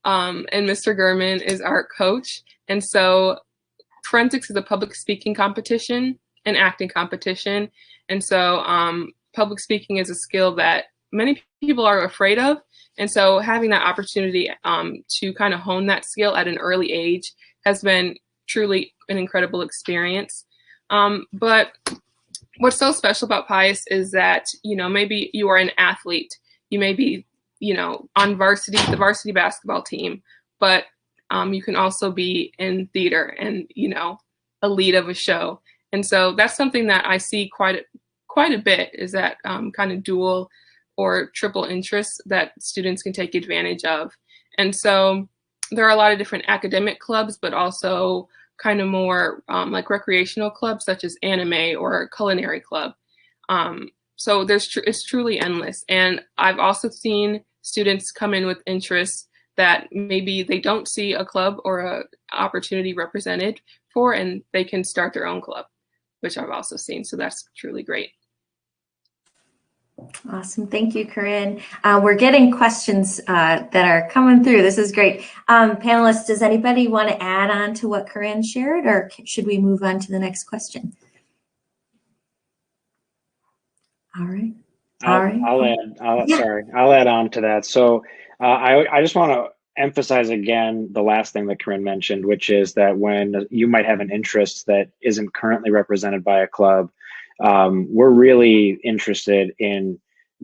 and Mr. Gurman is our coach. And so forensics is a public speaking competition and acting competition. And so public speaking is a skill that many people are afraid of. And so having that opportunity to kind of hone that skill at an early age has been truly an incredible experience. But what's so special about Pius is that, maybe you are an athlete, you may be, on the varsity basketball team, but you can also be in theater and, a lead of a show. And so that's something that I see quite a bit, is that kind of dual or triple interests that students can take advantage of. And so there are a lot of different academic clubs, but also kind of more like recreational clubs, such as anime or culinary club. So it's truly endless. And I've also seen students come in with interests that maybe they don't see a club or a opportunity represented for, and they can start their own club, which I've also seen. So that's truly great. Awesome. Thank you, Corinne. We're getting questions that are coming through. This is great. Panelists, does anybody want to add on to what Corinne shared, or should we move on to the next question? All right. I'll add on to that. So I just want to emphasize again the last thing that Corinne mentioned, which is that when you might have an interest that isn't currently represented by a club, we're really interested in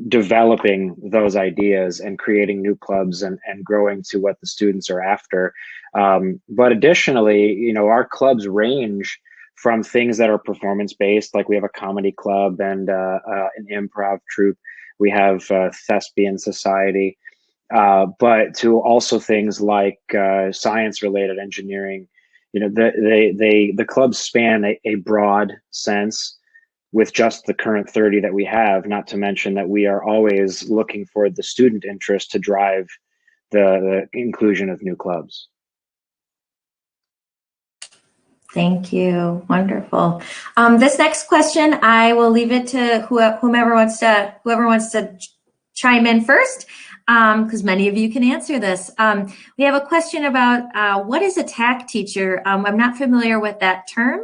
developing those ideas and creating new clubs and growing to what the students are after. But additionally, our clubs range from things that are performance-based, like we have a comedy club and an improv troupe. We have Thespian Society, but to also things like science-related engineering, the clubs span a broad sense with just the current 30 that we have, not to mention that we are always looking for the student interest to drive the inclusion of new clubs. Thank you. Wonderful. This next question, I will leave it to whoever wants to chime in first, because many of you can answer this. We have a question about what is a Tact teacher? I'm not familiar with that term.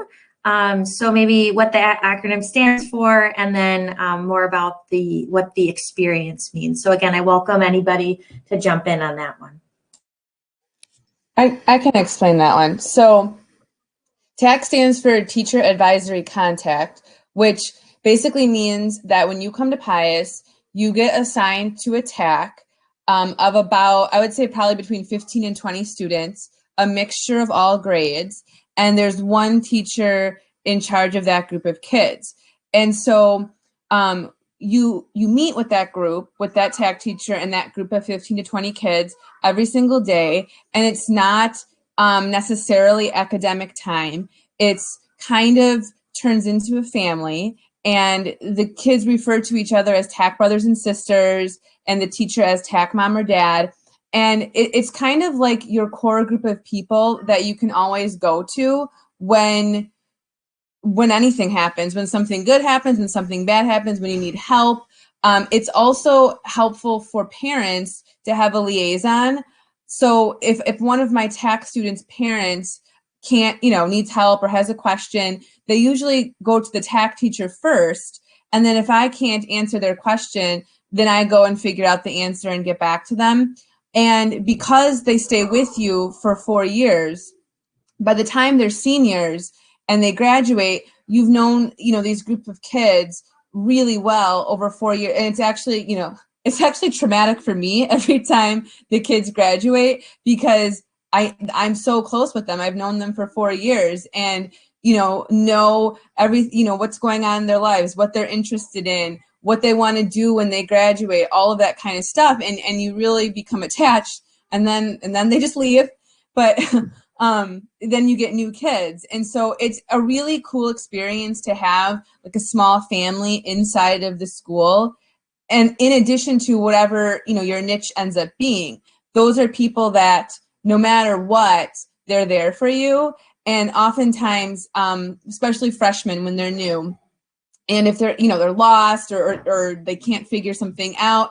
So maybe what the acronym stands for, and then more about what the experience means. So again, I welcome anybody to jump in on that one. I can explain that one. So Tact stands for Teacher Advisory Contact, which basically means that when you come to Pius, you get assigned to a TAC of about, I would say probably between 15 and 20 students, a mixture of all grades, and there's one teacher in charge of that group of kids. And so you meet with that group, with that TAC teacher and that group of 15 to 20 kids every single day, and it's not necessarily academic time. It's kind of turns into a family, and the kids refer to each other as TAC brothers and sisters, and the teacher as TAC mom or dad. And it's kind of like your core group of people that you can always go to when anything happens, when something good happens, when something bad happens, when you need help. It's also helpful for parents to have a liaison. So if one of my TAC students' parents needs help or has a question, they usually go to the TAC teacher first. And then if I can't answer their question, then I go and figure out the answer and get back to them. And because they stay with you for 4 years, by the time they're seniors and they graduate, you've known, these group of kids really well over 4 years. And it's actually traumatic for me every time the kids graduate, because I'm so close with them. I've known them for 4 years, and know what's going on in their lives, what they're interested in, what they want to do when they graduate, all of that kind of stuff, and you really become attached, and then they just leave. But then you get new kids, and so it's a really cool experience to have like a small family inside of the school. And in addition to whatever your niche ends up being, those are people that no matter what, they're there for you. And oftentimes, especially freshmen when they're new, and if they're they're lost or they can't figure something out,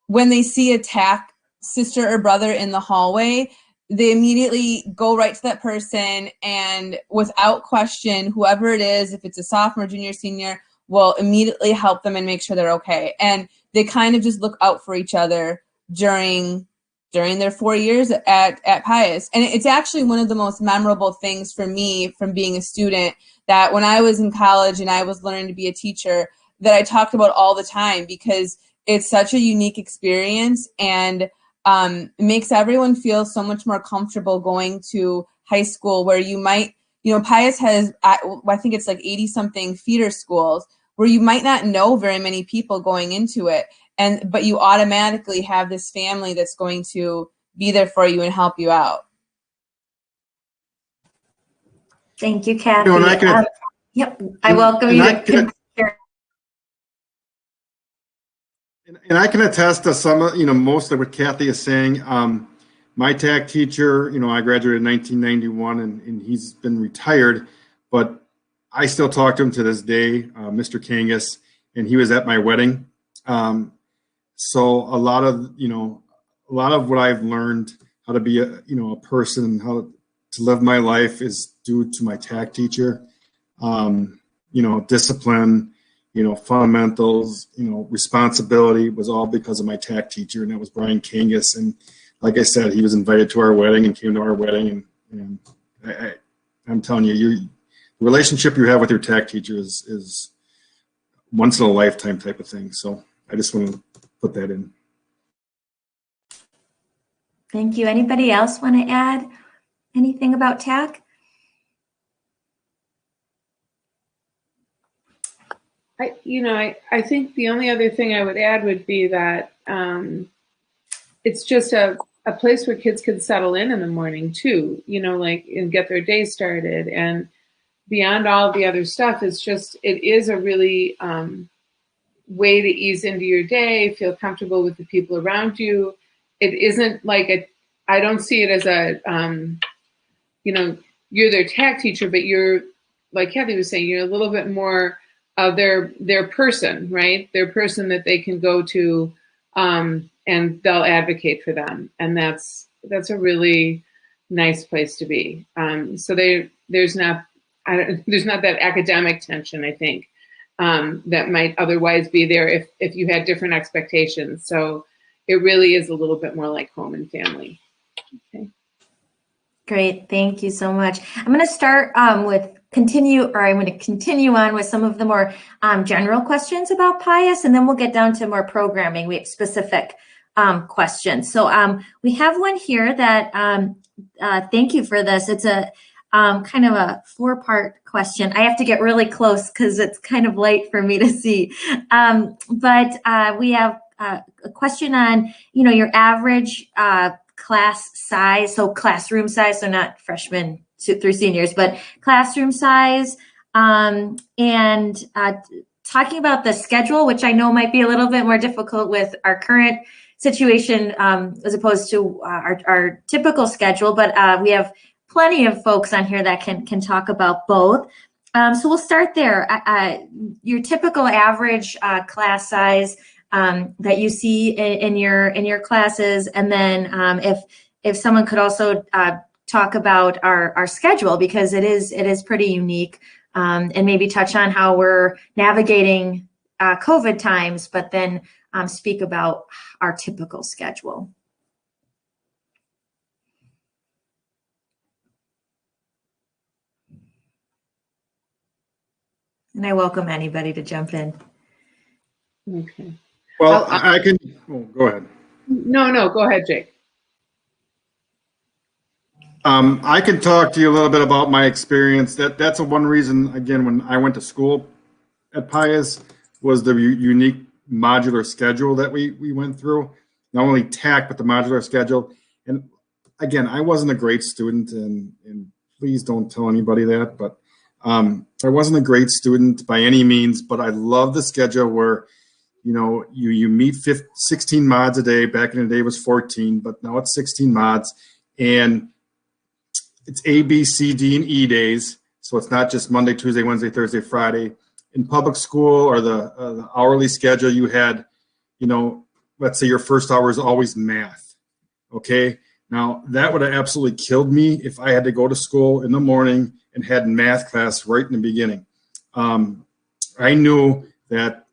when they see a TAC sister or brother in the hallway, they immediately go right to that person, and without question, whoever it is, if it's a sophomore, junior, senior, will immediately help them and make sure they're okay. And they kind of just look out for each other during their 4 years at Pius. And it's actually one of the most memorable things for me from being a student, that when I was in college and I was learning to be a teacher, that I talked about all the time, because it's such a unique experience, and it makes everyone feel so much more comfortable going to high school, where you might, Pius has, I think it's like 80 something feeder schools, where you might not know very many people going into it. But you automatically have this family that's going to be there for you and help you out. Thank you, Kathy. Yep, I welcome you to share. And I can attest to some of, most of what Kathy is saying. My TAC teacher, I graduated in 1991, and he's been retired, but I still talk to him to this day, Mr. Kangas, and he was at my wedding. So a lot of what I've learned how to be a person, how to live my life, is due to my TAC teacher. Discipline, fundamentals, responsibility was all because of my TAC teacher, and that was Brian Kangas. And like I said, he was invited to our wedding and came to our wedding. And I'm telling you, the relationship you have with your TAC teacher is once in a lifetime type of thing. So I just want to put that in. Thank you. Anybody else want to add anything about TAC? I think the only other thing I would add would be that it's just a a place where kids can settle in the morning too, you know, like, and get their day started. And beyond all of the other stuff, it's just, it is a really way to ease into your day, feel comfortable with the people around you. It isn't like I don't see it as a, you know, you're their Tact teacher, but you're, like Kathy was saying, you're a little bit more of their person, right? Their person that they can go to, and they'll advocate for them. And that's a really nice place to be. So there's not that academic tension, I think, that might otherwise be there if you had different expectations. So it really is a little bit more like home and family. Okay. Great, thank you so much. I'm going to start I'm going to continue on with some of the more general questions about Pius, and then we'll get down to more programming. We have specific questions. So we have one here that, thank you for this. It's a kind of a 4-part question. I have to get really close because it's kind of light for me to see. But we have a question on, you know, your average class size, so classroom size, so not freshmen through seniors, but classroom size, and talking about the schedule, which I know might be a little bit more difficult with our current situation as opposed to our typical schedule, but we have plenty of folks on here that can talk about both. So we'll start there. Your typical average class size that you see in your classes, and then if someone could also talk about our schedule, because it is pretty unique, and maybe touch on how we're navigating COVID times, but then speak about our typical schedule. And I welcome anybody to jump in. Okay. Well, I can, go ahead. No, go ahead, Jake. I can talk to you a little bit about my experience. That's one reason, again, when I went to school at Pius, was the unique modular schedule that we went through. Not only Tact, but the modular schedule. And again, I wasn't a great student, and please don't tell anybody that, but I wasn't a great student by any means, but I love the schedule where, you know, you meet 16 mods a day. Back in the day it was 14, but now it's 16 mods, and it's A, B, C, D, and E days. So it's not just Monday, Tuesday, Wednesday, Thursday, Friday. In public school, or the hourly schedule, you had, you know, let's say your first hour is always math. Okay. Now that would have absolutely killed me if I had to go to school in the morning and had math class right in the beginning. I knew that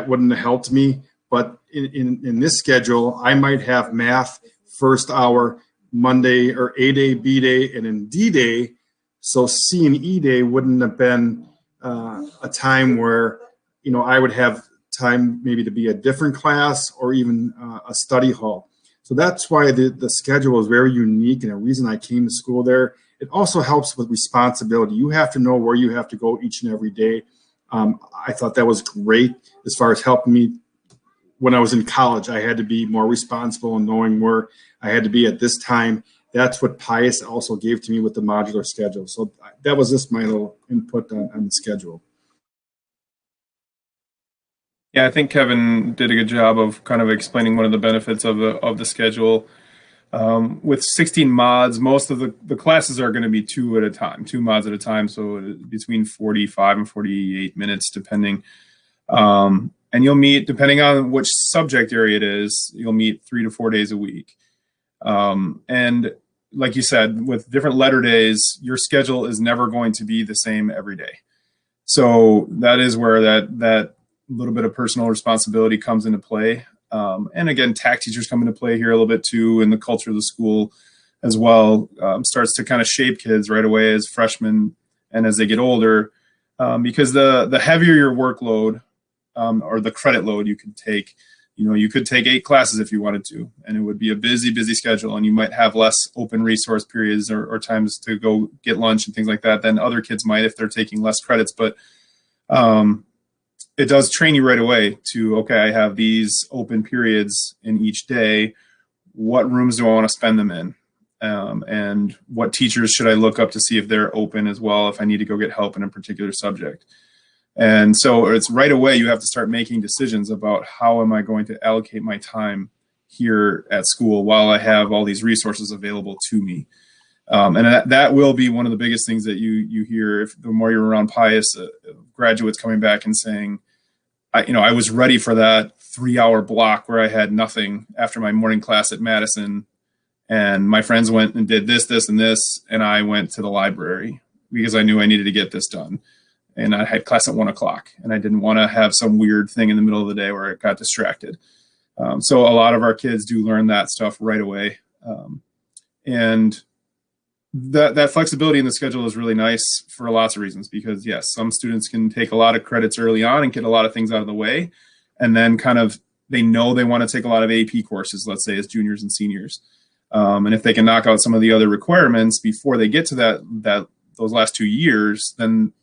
wouldn't have helped me, but in this schedule, I might have math first hour Monday, or A day, B day, and then D day. So C and E day wouldn't have been a time where, you know, I would have time maybe to be a different class or even a study hall. So that's why the schedule is very unique, and a reason I came to school there. It also helps with responsibility. You have to know where you have to go each and every day. I thought that was great as far as helping me. When I was in college, I had to be more responsible and knowing where I had to be at this time. That's what Pius also gave to me with the modular schedule. So that was just my little input on the schedule. Yeah, I think Kevin did a good job of kind of explaining one of the benefits of the schedule. With 16 mods, most of the classes are going to be 2 mods at a time. So between 45 and 48 minutes, depending. And you'll meet, depending on which subject area it is, you'll meet 3 to 4 days a week. And like you said, with different letter days, your schedule is never going to be the same every day. So that is where that little bit of personal responsibility comes into play. And again, Tact teachers come into play here a little bit too, and the culture of the school as well starts to kind of shape kids right away as freshmen and as they get older, because the heavier your workload, or the credit load you could take, you could take 8 classes if you wanted to, and it would be a busy schedule, and you might have less open resource periods or times to go get lunch and things like that than other kids might if they're taking less credits. But it does train you right away to, okay, I have these open periods in each day. what rooms do I want to spend them in? And what teachers should I look up to see if they're open as well, if I need to go get help in a particular subject. And so it's right away you have to start making decisions about how am I going to allocate my time here at school while I have all these resources available to me. And that will be one of the biggest things that you hear if the more you're around Pius, graduates coming back and saying, I was ready for that 3-hour block where I had nothing after my morning class at Madison, and my friends went and did this, this, and this, and I went to the library because I knew I needed to get this done. And I had class at 1 o'clock, and I didn't want to have some weird thing in the middle of the day where I got distracted. So a lot of our kids do learn that stuff right away. And that flexibility in the schedule is really nice for lots of reasons, because yes, some students can take a lot of credits early on and get a lot of things out of the way. And then kind of, they know they want to take a lot of AP courses, let's say as juniors and seniors. And if they can knock out some of the other requirements before they get to those last 2 years, then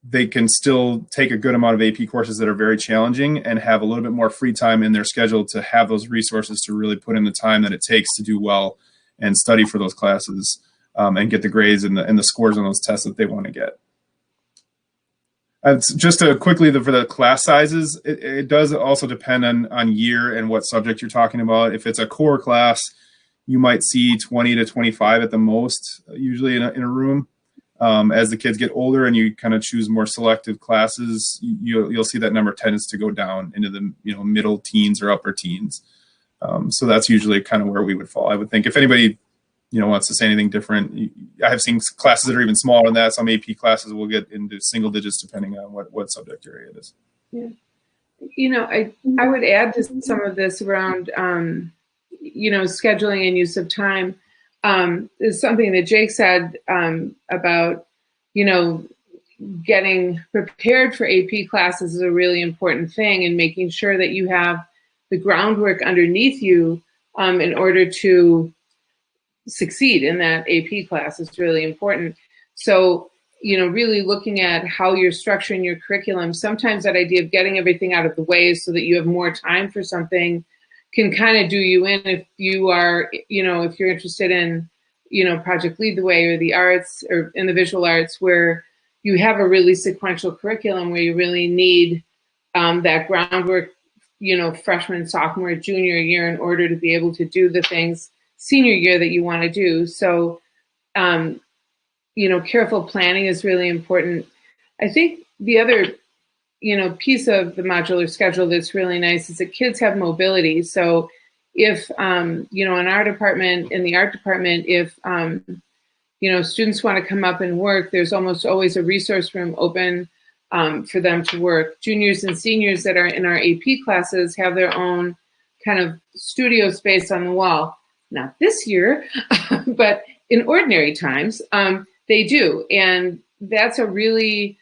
they can still take a good amount of AP courses that are very challenging and have a little bit more free time in their schedule to have those resources to really put in the time that it takes to do well and study for those classes, and get the grades and the scores on those tests that they want to get. Just to quickly, for the class sizes, it does also depend on year and what subject you're talking about. If it's a core class, you might see 20 to 25 at the most, usually in a room. As the kids get older and you kind of choose more selective classes, you'll see that number tends to go down into the middle teens or upper teens. So that's usually kind of where we would fall. I would think if anybody wants to say anything different, I have seen classes that are even smaller than that. Some AP classes will get into single digits depending on what subject area it is. Yeah. I would add to some of this around, scheduling and use of time. Is something that Jake said about, getting prepared for AP classes is a really important thing, and making sure that you have the groundwork underneath you in order to succeed in that AP class is really important. So, really looking at how you're structuring your curriculum. Sometimes that idea of getting everything out of the way so that you have more time for something can kind of do you in if you are, if you're interested in, Project Lead the Way or the arts or in the visual arts, where you have a really sequential curriculum where you really need that groundwork, freshman, sophomore, junior year in order to be able to do the things senior year that you want to do. So, careful planning is really important. I think the other piece of the modular schedule that's really nice is that kids have mobility. So if, in our department, in the art department, if, students want to come up and work, there's almost always a resource room open for them to work. Juniors and seniors that are in our AP classes have their own kind of studio space on the wall. Not this year, but in ordinary times, they do. And that's a really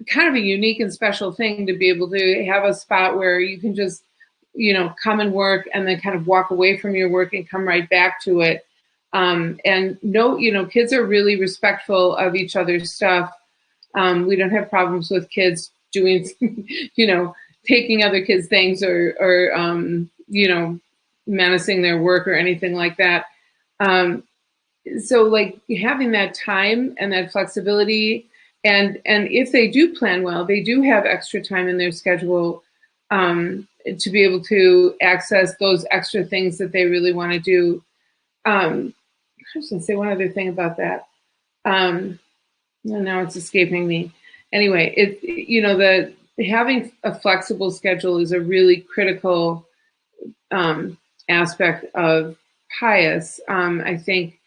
kind of a unique and special thing to be able to have a spot where you can just, come and work and then kind of walk away from your work and come right back to it. And no, kids are really respectful of each other's stuff. We don't have problems with kids doing, taking other kids' things or menacing their work or anything like that. So like having that time and that flexibility, and if they do plan well, they do have extra time in their schedule to be able to access those extra things that they really want to do. I was going to say one other thing about that. Now it's escaping me. Anyway, having a flexible schedule is a really critical aspect of Pius. I think,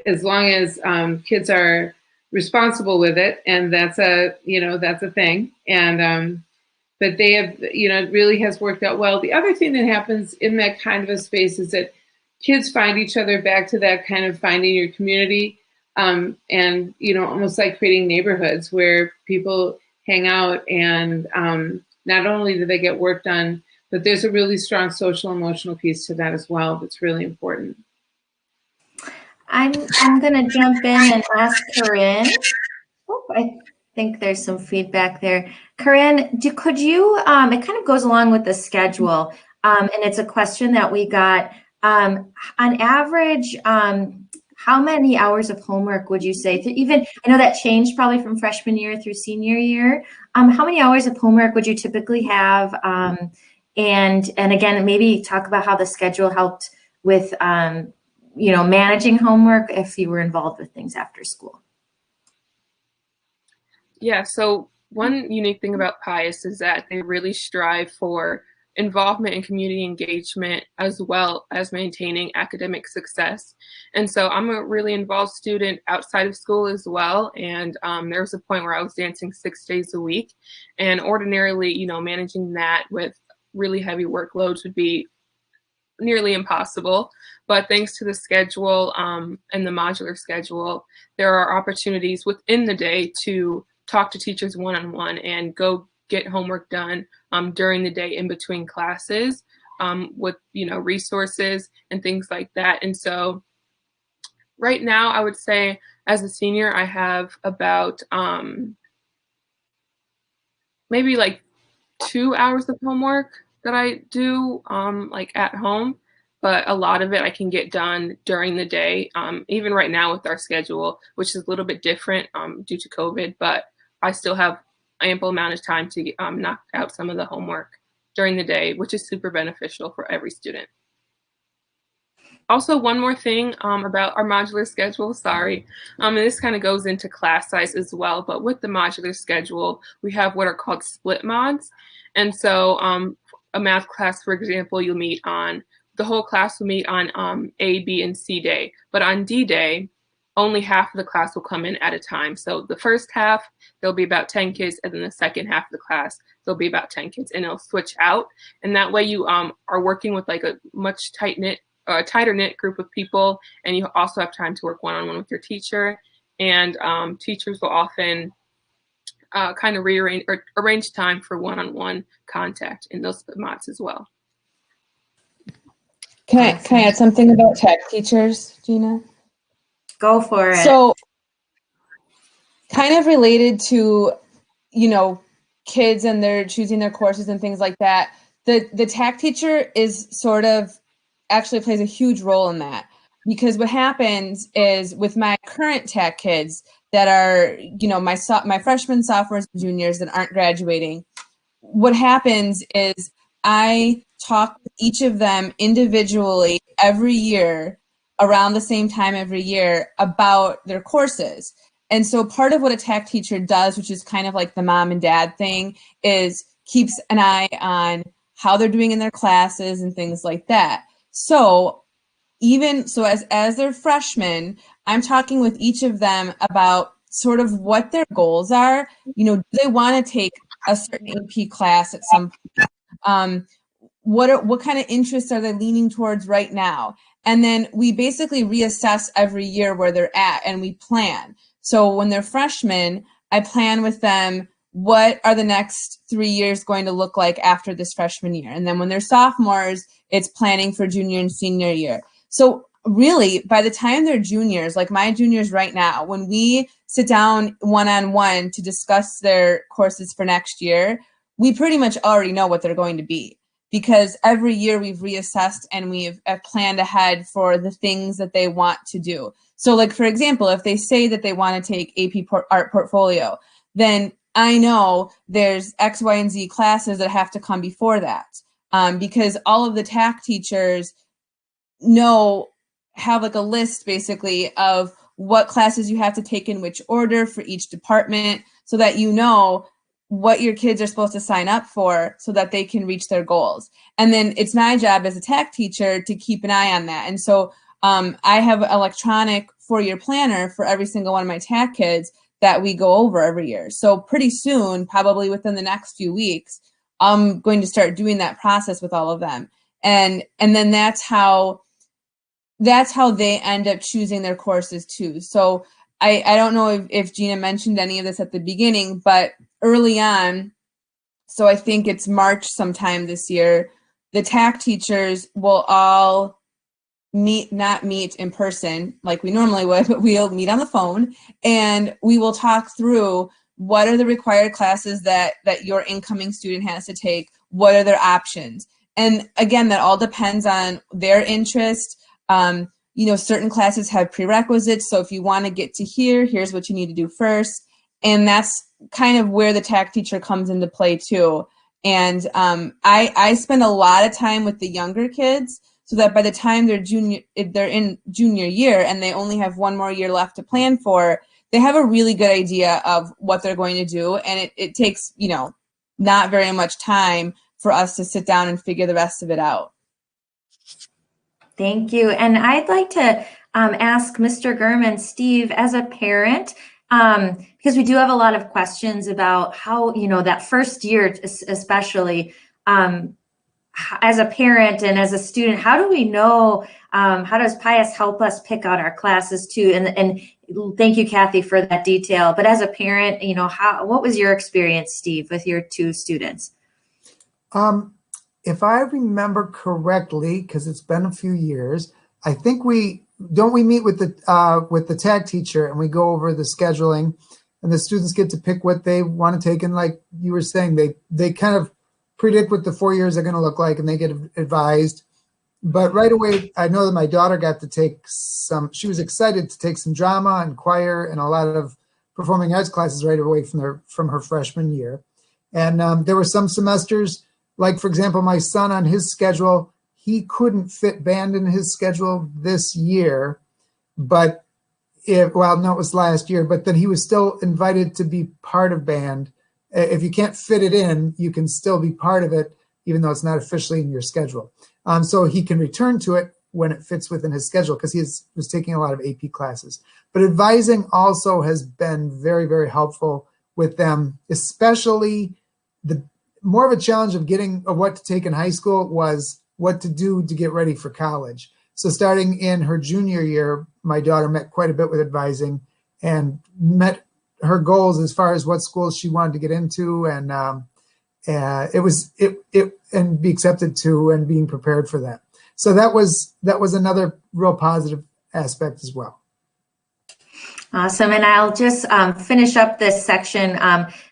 as long as kids are responsible with it, and that's a thing. And but they have, it really has worked out well. The other thing that happens in that kind of a space is that kids find each other, back to that kind of finding your community, and almost like creating neighborhoods where people hang out, and not only do they get work done, but there's a really strong social emotional piece to that as well that's really important. I'm going to jump in and ask Corinne. Oh, I think there's some feedback there. Corinne, could you, it kind of goes along with the schedule. And it's a question that we got. On average, how many hours of homework would you say? Even, I know that changed probably from freshman year through senior year. How many hours of homework would you typically have? And again, maybe talk about how the schedule helped with, managing homework if you were involved with things after school. Yeah, so one unique thing about Pius is that they really strive for involvement and community engagement as well as maintaining academic success. And so I'm a really involved student outside of school as well. And there was a point where I was dancing 6 days a week. And ordinarily, managing that with really heavy workloads would be nearly impossible. But thanks to the schedule and the modular schedule, there are opportunities within the day to talk to teachers one-on-one and go get homework done during the day in between classes with resources and things like that. And so right now I would say as a senior I have about maybe like 2 hours of homework that I do like at home, but a lot of it I can get done during the day, even right now with our schedule, which is a little bit different due to COVID, but I still have ample amount of time to knock out some of the homework during the day, which is super beneficial for every student. Also, one more thing about our modular schedule, sorry, and this kind of goes into class size as well, but with the modular schedule, we have what are called split mods. And so a math class, for example, the whole class will meet on A, B, and C day, but on D day, only half of the class will come in at a time. So the first half, there'll be about 10 kids, and then the second half of the class, there'll be about 10 kids, and it'll switch out. And that way you are working with like a much tighter knit group of people, and you also have time to work one-on-one with your teacher. And teachers will often kind of rearrange or arrange time for one-on-one contact in those mods as well. Can I add something about Tact teachers, Gina? Go for it. So kind of related to, kids and they're choosing their courses and things like that. The Tact teacher is sort of actually plays a huge role in that, because what happens is with my current Tact kids that are, my freshmen, sophomores, and juniors that aren't graduating, what happens is I talk with each of them individually every year around the same time every year about their courses. And so part of what a Tact teacher does, which is kind of like the mom and dad thing, is keeps an eye on how they're doing in their classes and things like that. So as they're freshmen, I'm talking with each of them about sort of what their goals are. Do they want to take a certain AP class at some point? What kind of interests are they leaning towards right now? And then we basically reassess every year where they're at, and we plan. So when they're freshmen, I plan with them, what are the next 3 years going to look like after this freshman year? And then when they're sophomores, it's planning for junior and senior year. So really, by the time they're juniors, like my juniors right now, when we sit down one-on-one to discuss their courses for next year, we pretty much already know what they're going to be, because every year we've reassessed and we've planned ahead for the things that they want to do. So like, for example, if they say that they want to take AP art portfolio, then I know there's X, Y, and Z classes that have to come before that, because all of the Tact teachers have like a list basically of what classes you have to take in which order for each department, so that what your kids are supposed to sign up for so that they can reach their goals. And then it's my job as a Tact teacher to keep an eye on that. And so I have an electronic 4-year planner for every single one of my Tact kids that we go over every year. So pretty soon, probably within the next few weeks, I'm going to start doing that process with all of them. And then that's how they end up choosing their courses too. So I don't know if Gina mentioned any of this at the beginning, but early on, so I think it's March sometime this year, the Tact teachers will all not meet in person like we normally would, but we'll meet on the phone, and we will talk through what are the required classes that your incoming student has to take, what are their options. And again, that all depends on their interest. Certain classes have prerequisites. So if you want to get to here, here's what you need to do first. And that's kind of where the Tact teacher comes into play too. And I spend a lot of time with the younger kids so that by the time they're in junior year and they only have one more year left to plan for, they have a really good idea of what they're going to do. And it takes, not very much time for us to sit down and figure the rest of it out. Thank you. And I'd like to ask Mr. Gurman, Steve, as a parent, because we do have a lot of questions about how, that first year, especially as a parent and as a student, how do we know, how does Pius help us pick out our classes too? And thank you, Kathy, for that detail. But as a parent, what was your experience, Steve, with your two students? If I remember correctly, because it's been a few years, I think we meet with the Tact teacher and we go over the scheduling, and the students get to pick what they want to take. And like you were saying, they kind of predict what the 4 years are going to look like, and they get advised. But right away, I know that my daughter got to take she was excited to take some drama and choir and a lot of performing arts classes right away from her freshman year. And there were some semesters, like, for example, my son on his schedule, he couldn't fit band in his schedule this year, but it was last year, but then he was still invited to be part of band. If you can't fit it in, you can still be part of it, even though it's not officially in your schedule. So he can return to it when it fits within his schedule, because he was taking a lot of AP classes. But advising also has been very, very helpful with them, especially more of a challenge of what to take in high school was what to do to get ready for college. So starting in her junior year, my daughter met quite a bit with advising and met her goals as far as what schools she wanted to get into, and and be accepted to and being prepared for that. So that was another real positive aspect as well. Awesome. And I'll just finish up this section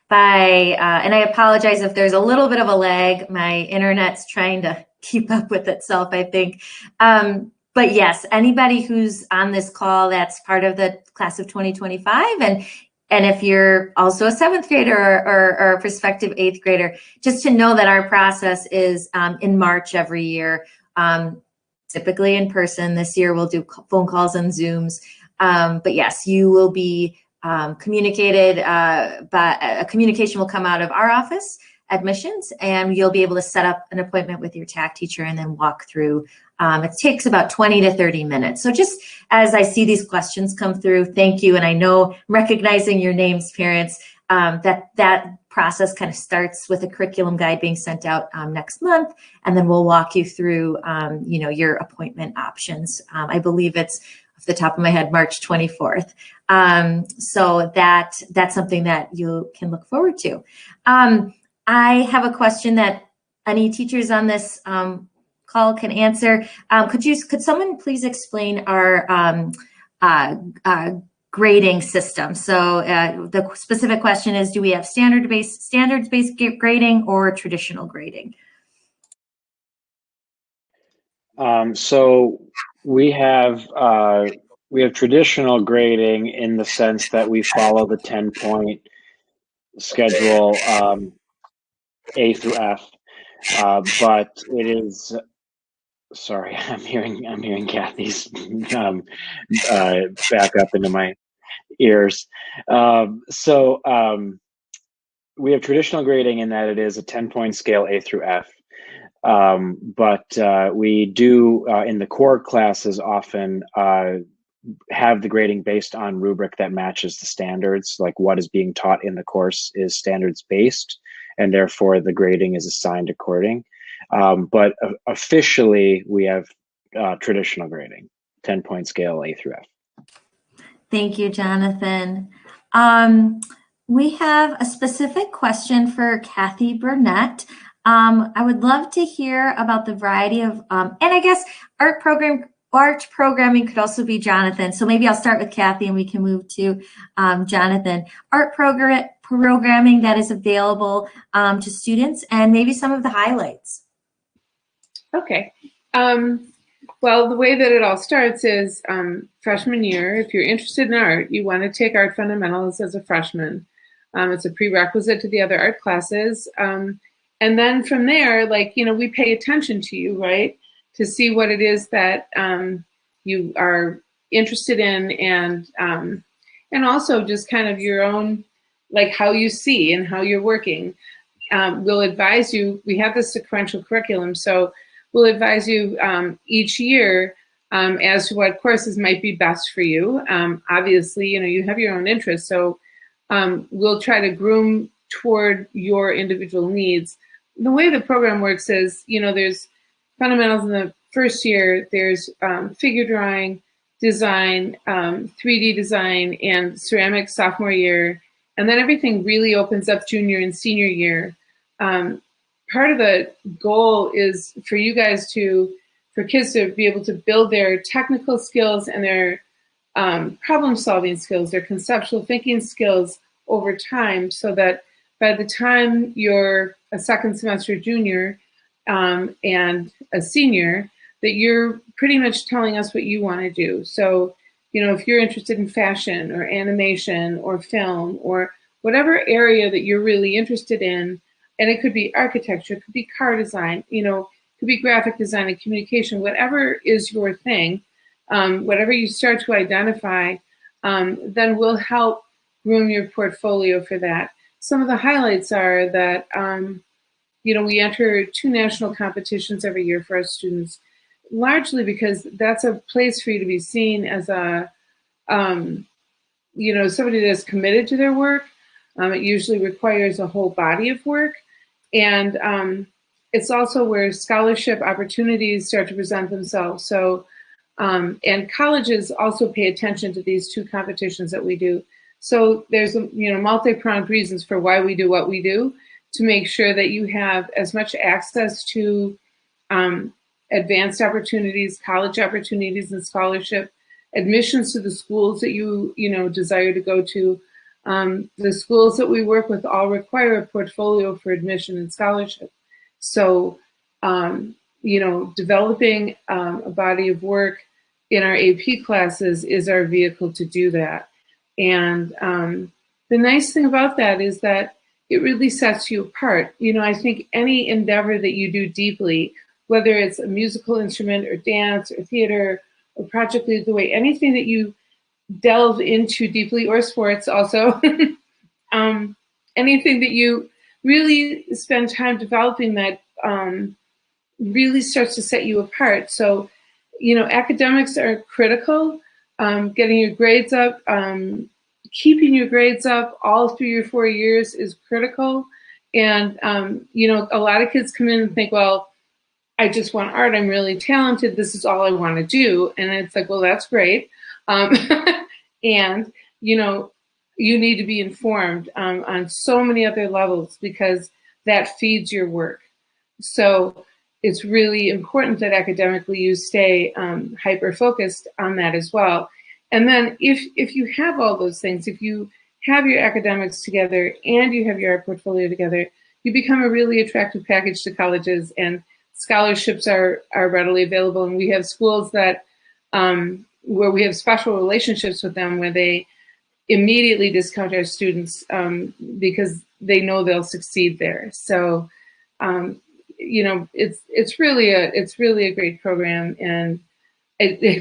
by, and I apologize if there's a little bit of a lag. My internet's trying to keep up with itself, I think. But yes, anybody who's on this call that's part of the class of 2025, and if you're also a 7th grader or a prospective 8th grader, just to know that our process is in March every year, typically in person. This year we'll do phone calls and Zooms. But yes, you will be communicated, but a communication will come out of our office, admissions, and you'll be able to set up an appointment with your Tact teacher and then walk through. It takes about 20 to 30 minutes. So just as I see these questions come through, thank you. And I know, recognizing your names, parents, that process kind of starts with a curriculum guide being sent out next month, and then we'll walk you through, your appointment options. I believe it's, off the top of my head, March 24th. So that's something that you can look forward to. I have a question that any teachers on this call can answer. Could someone please explain our grading system? So the specific question is, do we have standards-based grading or traditional grading? So we have traditional grading in the sense that we follow the 10-point schedule, A through F, but it is. Sorry, I'm hearing Kathy's back up into my ears. We have traditional grading in that it is a 10-point scale, A through F. But we do, in the core classes, often have the grading based on rubric that matches the standards. Like what is being taught in the course is standards based, and therefore the grading is assigned according. But officially, we have traditional grading, 10-point scale, A through F. Thank you, Jonathan. We have a specific question for Kathy Burnett. I would love to hear about the variety of, and I guess art programming could also be Jonathan. So maybe I'll start with Kathy and we can move to Jonathan. Art programming that is available to students, and maybe some of the highlights. Okay. Well, the way that it all starts is freshman year. If you're interested in art, you want to take art fundamentals as a freshman. It's a prerequisite to the other art classes. And then from there, like, you know, we pay attention to you, right? To see what it is that you are interested in, and also just kind of your own, like how you see and how you're working. We'll advise you, we have this sequential curriculum, so we'll advise you each year as to what courses might be best for you. Obviously, you know, you have your own interests, so we'll try to groom toward your individual needs. The way the program works is, you know, there's fundamentals in the first year, there's figure drawing, design, 3D design, and ceramics sophomore year, and then everything really opens up junior and senior year. Part of the goal is for you guys for kids to be able to build their technical skills and their problem solving skills, their conceptual thinking skills over time, so that by the time you're a second semester junior and a senior, that you're pretty much telling us what you want to do. So, you know, if you're interested in fashion or animation or film or whatever area that you're really interested in, and it could be architecture, it could be car design, you know, it could be graphic design and communication, whatever is your thing, whatever you start to identify, then we'll help groom your portfolio for that. Some of the highlights are that, you know, we enter 2 national competitions every year for our students, largely because that's a place for you to be seen as a, you know, somebody that's committed to their work. It usually requires a whole body of work. And it's also where scholarship opportunities start to present themselves. So, and colleges also pay attention to these 2 competitions that we do. So there's, you know, multi-pronged reasons for why we do what we do, to make sure that you have as much access to advanced opportunities, college opportunities, and scholarship, admissions to the schools that you know, desire to go to. The schools that we work with all require a portfolio for admission and scholarship. So, you know, developing a body of work in our AP classes is our vehicle to do that. And the nice thing about that is that it really sets you apart. You know, I think any endeavor that you do deeply, whether it's a musical instrument or dance or theater or project lead the way, anything that you delve into deeply, or sports also, anything that you really spend time developing that really starts to set you apart. So, you know, academics are critical. Getting your grades up, keeping your grades up all through your 4 years is critical. And, you know, a lot of kids come in and think, well, I just want art. I'm really talented. This is all I want to do. And it's like, well, that's great. And, you know, you need to be informed on so many other levels, because that feeds your work. So it's really important that academically you stay hyper-focused on that as well. And then if you have all those things, if you have your academics together and you have your art portfolio together, you become a really attractive package to colleges, and scholarships are readily available. And we have schools that where we have special relationships with them, where they immediately discount our students because they know they'll succeed there. So, you know, it's really a great program. And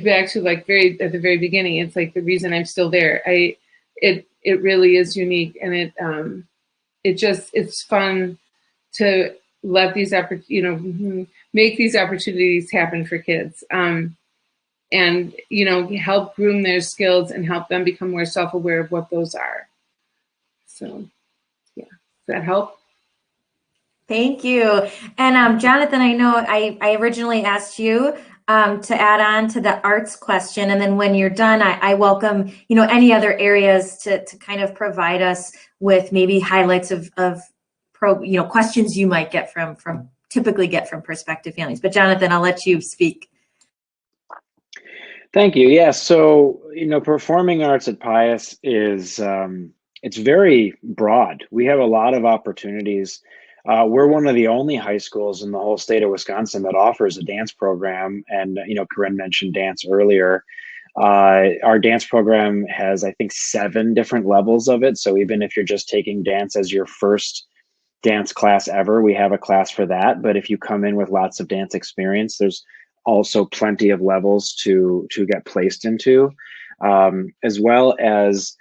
back to like at the very beginning, it's like the reason I'm still there. It really is unique, and it's fun to let these make these opportunities happen for kids. And, you know, help groom their skills and help them become more self-aware of what those are. So, yeah, does that help? Thank you. And Jonathan, I know I originally asked you to add on to the arts question, and then when you're done, I welcome, you know, any other areas to kind of provide us with maybe highlights of questions you might get typically get from prospective families. But Jonathan, I'll let you speak. Thank you. Yeah, so, you know, performing arts at Pius is, it's very broad. We have a lot of opportunities We're one of the only high schools in the whole state of Wisconsin that offers a dance program. And, Corinne mentioned dance earlier. Our dance program has, I think, 7 different levels of it. So even if you're just taking dance as your first dance class ever, we have a class for that. But if you come in with lots of dance experience, there's also plenty of levels to get placed into, as well as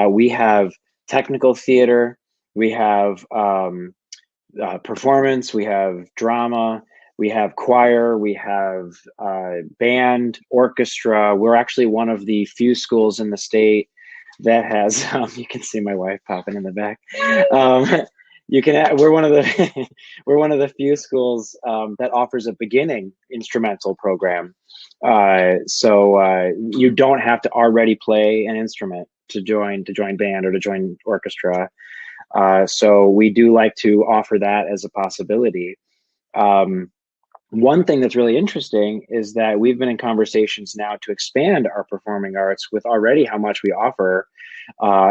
we have technical theater, we have performance, we have drama, we have choir, we have band, orchestra. We're actually one of the few schools in the state that has, you can see my wife popping in the back. We're one of the we're one of the few schools that offers a beginning instrumental program. So you don't have to already play an instrument to join band or to join orchestra. So we do like to offer that as a possibility. One thing that's really interesting is that we've been in conversations now to expand our performing arts with already how much we offer,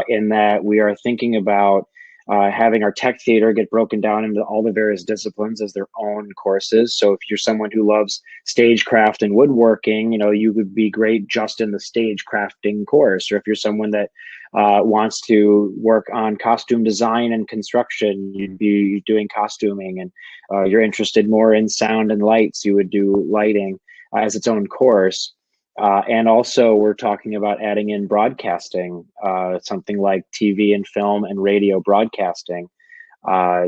in that we are thinking about having our tech theater get broken down into all the various disciplines as their own courses. So if you're someone who loves stagecraft and woodworking, you would be great just in the stage crafting course. Or if you're someone that wants to work on costume design and construction, you'd be doing costuming. And you're interested more in sound and lights, you would do lighting as its own course. And also we're talking about adding in broadcasting, something like TV and film and radio broadcasting.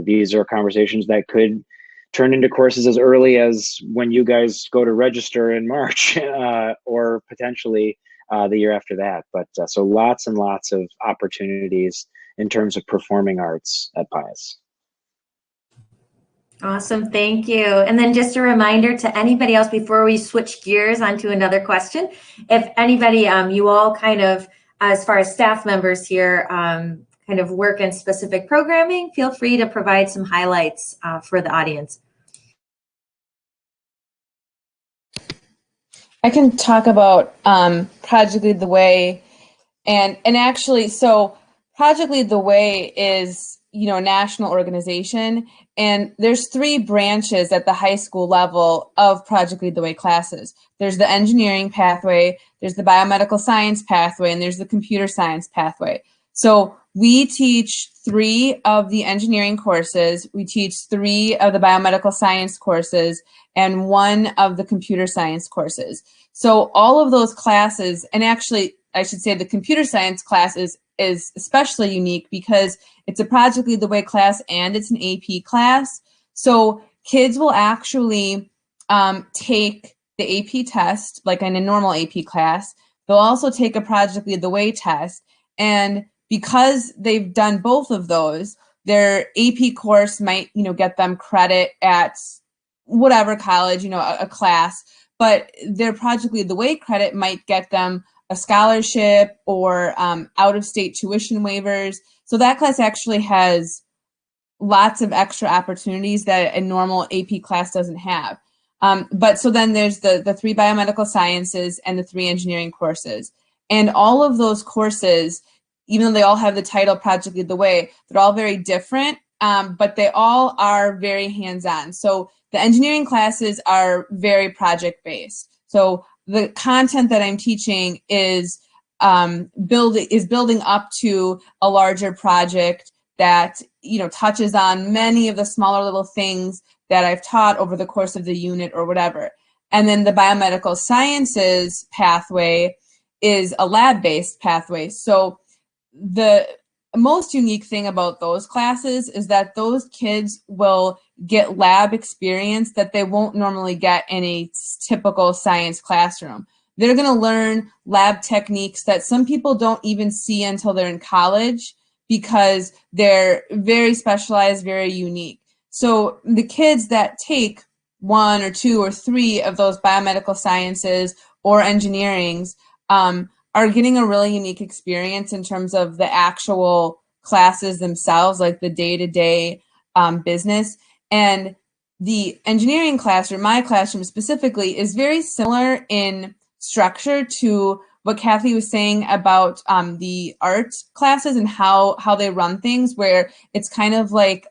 These are conversations that could turn into courses as early as when you guys go to register in March, or potentially the year after that. But so lots and lots of opportunities in terms of performing arts at Pius. Awesome, thank you. And then just a reminder to anybody else before we switch gears onto another question, if anybody, you all kind of, as far as staff members here, kind of work in specific programming, feel free to provide some highlights for the audience. I can talk about Project Lead the Way, and actually, so Project Lead the Way is a national organization, and there's 3 branches at the high school level of Project Lead the Way classes. There's the engineering pathway, there's the biomedical science pathway, and there's the computer science pathway. So we teach 3 of the engineering courses, we teach 3 of the biomedical science courses, and 1 of the computer science courses. So all of those classes, and actually I should say the computer science class is especially unique because it's a Project Lead the Way class and it's an AP class. So kids will actually take the AP test like in a normal AP class. They'll also take a Project Lead the Way test. And because they've done both of those, their AP course might, get them credit at whatever college, a class, but their Project Lead the Way credit might get them a scholarship or out-of-state tuition waivers. So that class actually has lots of extra opportunities that a normal AP class doesn't have. But so then there's the 3 biomedical sciences and the 3 engineering courses. And all of those courses, even though they all have the title Project Lead the Way, they're all very different, but they all are very hands-on. So the engineering classes are very project-based. So the content that I'm teaching is building up to a larger project that touches on many of the smaller little things that I've taught over the course of the unit or whatever. And then the biomedical sciences pathway is a lab-based pathway. So the most unique thing about those classes is that those kids will get lab experience that they won't normally get in a typical science classroom. They're going to learn lab techniques that some people don't even see until they're in college because they're very specialized, very unique. So the kids that take 1 or 2 or 3 of those biomedical sciences or engineerings are getting a really unique experience in terms of the actual classes themselves, like the day-to-day business. And the engineering classroom, my classroom specifically, is very similar in structure to what Kathy was saying about the art classes and how they run things, where it's kind of like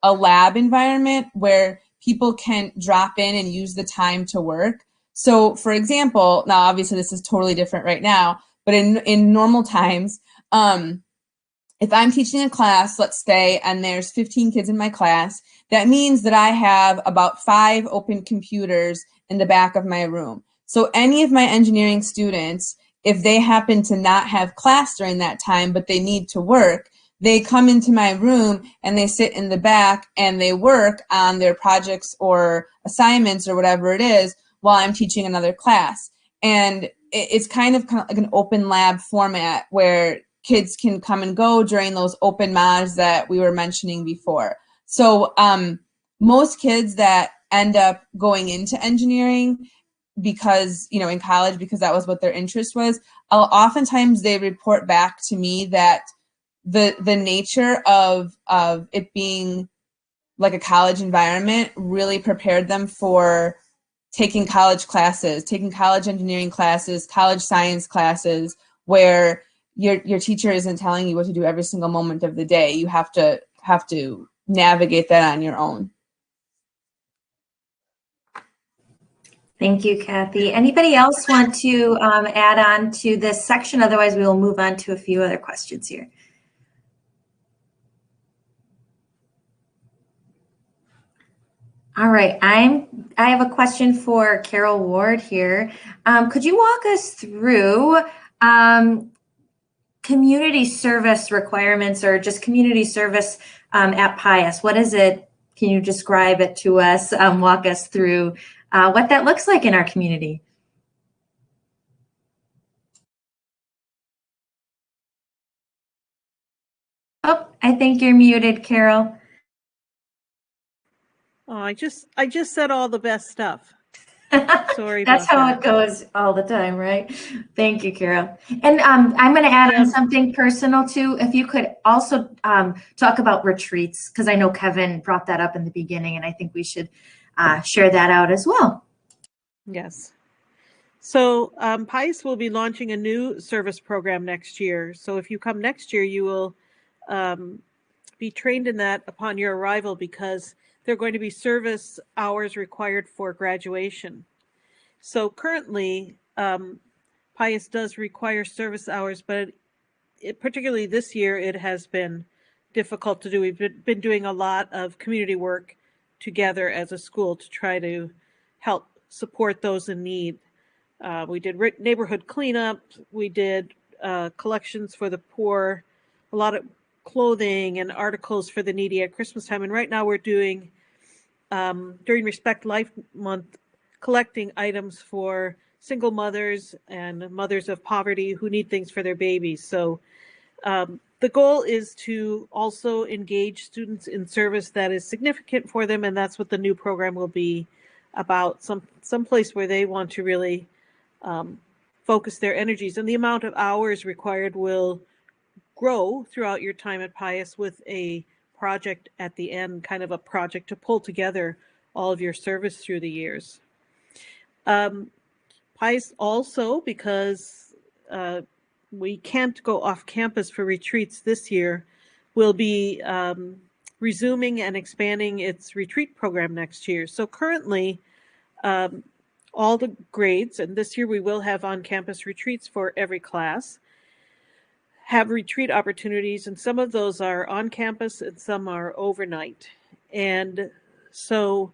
a lab environment where people can drop in and use the time to work. So for example, now obviously this is totally different right now, but in normal times, if I'm teaching a class, let's say, and there's 15 kids in my class, that means that I have about 5 open computers in the back of my room. So any of my engineering students, if they happen to not have class during that time, but they need to work, they come into my room and they sit in the back and they work on their projects or assignments or whatever it is while I'm teaching another class. And it's kind of like an open lab format where kids can come and go during those open mods that we were mentioning before. So most kids that end up going into engineering because, you know, in college, because that was what their interest was, oftentimes they report back to me that the nature of it being like a college environment really prepared them for taking college classes, taking college engineering classes, college science classes, where your teacher isn't telling you what to do every single moment of the day. You have to navigate that on your own. Thank you, Kathy. Anybody else want to add on to this section? Otherwise, we will move on to a few other questions here. All right, I have a question for Carol Ward here. Could you walk us through community service requirements or just community service at Pius? What is it? Can you describe it to us? Walk us through what that looks like in our community. Oh, I think you're muted, Carol. Oh, I just said all the best stuff. Sorry That's about how that. it goes all the time, right? Thank you, Carol. And I'm going to add on something personal too. If you could also talk about retreats, because I know Kevin brought that up in the beginning, and I think we should share that out as well. Yes. So Pius will be launching a new service program next year. So if you come next year, you will be trained in that upon your arrival, because there are going to be service hours required for graduation. So currently, Pius does require service hours, but particularly this year, it has been difficult to do. We've been doing a lot of community work together as a school to try to help support those in need. We did neighborhood cleanup. We did collections for the poor, a lot of clothing and articles for the needy at Christmas time. And right now we're doing, during Respect Life Month, collecting items for single mothers and mothers of poverty who need things for their babies. So the goal is to also engage students in service that is significant for them, and that's what the new program will be about, some place where they want to really focus their energies. And the amount of hours required will grow throughout your time at Pius, with a project at the end, kind of a project to pull together all of your service through the years. Pius also, because we can't go off campus for retreats this year, will be resuming and expanding its retreat program next year. So currently, all the grades, and this year we will have on-campus retreats for every class, have retreat opportunities, and some of those are on campus and some are overnight. And so,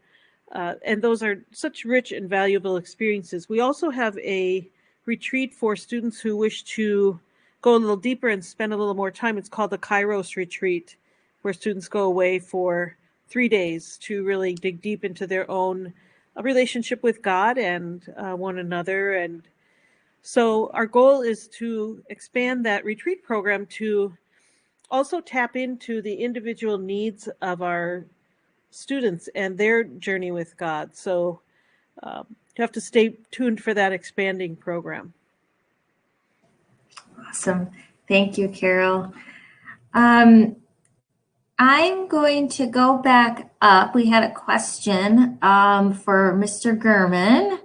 and those are such rich and valuable experiences. We also have a retreat for students who wish to go a little deeper and spend a little more time. It's called the Kairos Retreat, where students go away for 3 days to really dig deep into their own relationship with God and one another. And so our goal is to expand that retreat program to also tap into the individual needs of our students and their journey with God. So you have to stay tuned for that expanding program. Awesome. Thank you, Carol. I'm going to go back up. We had a question for Mr. Gurman.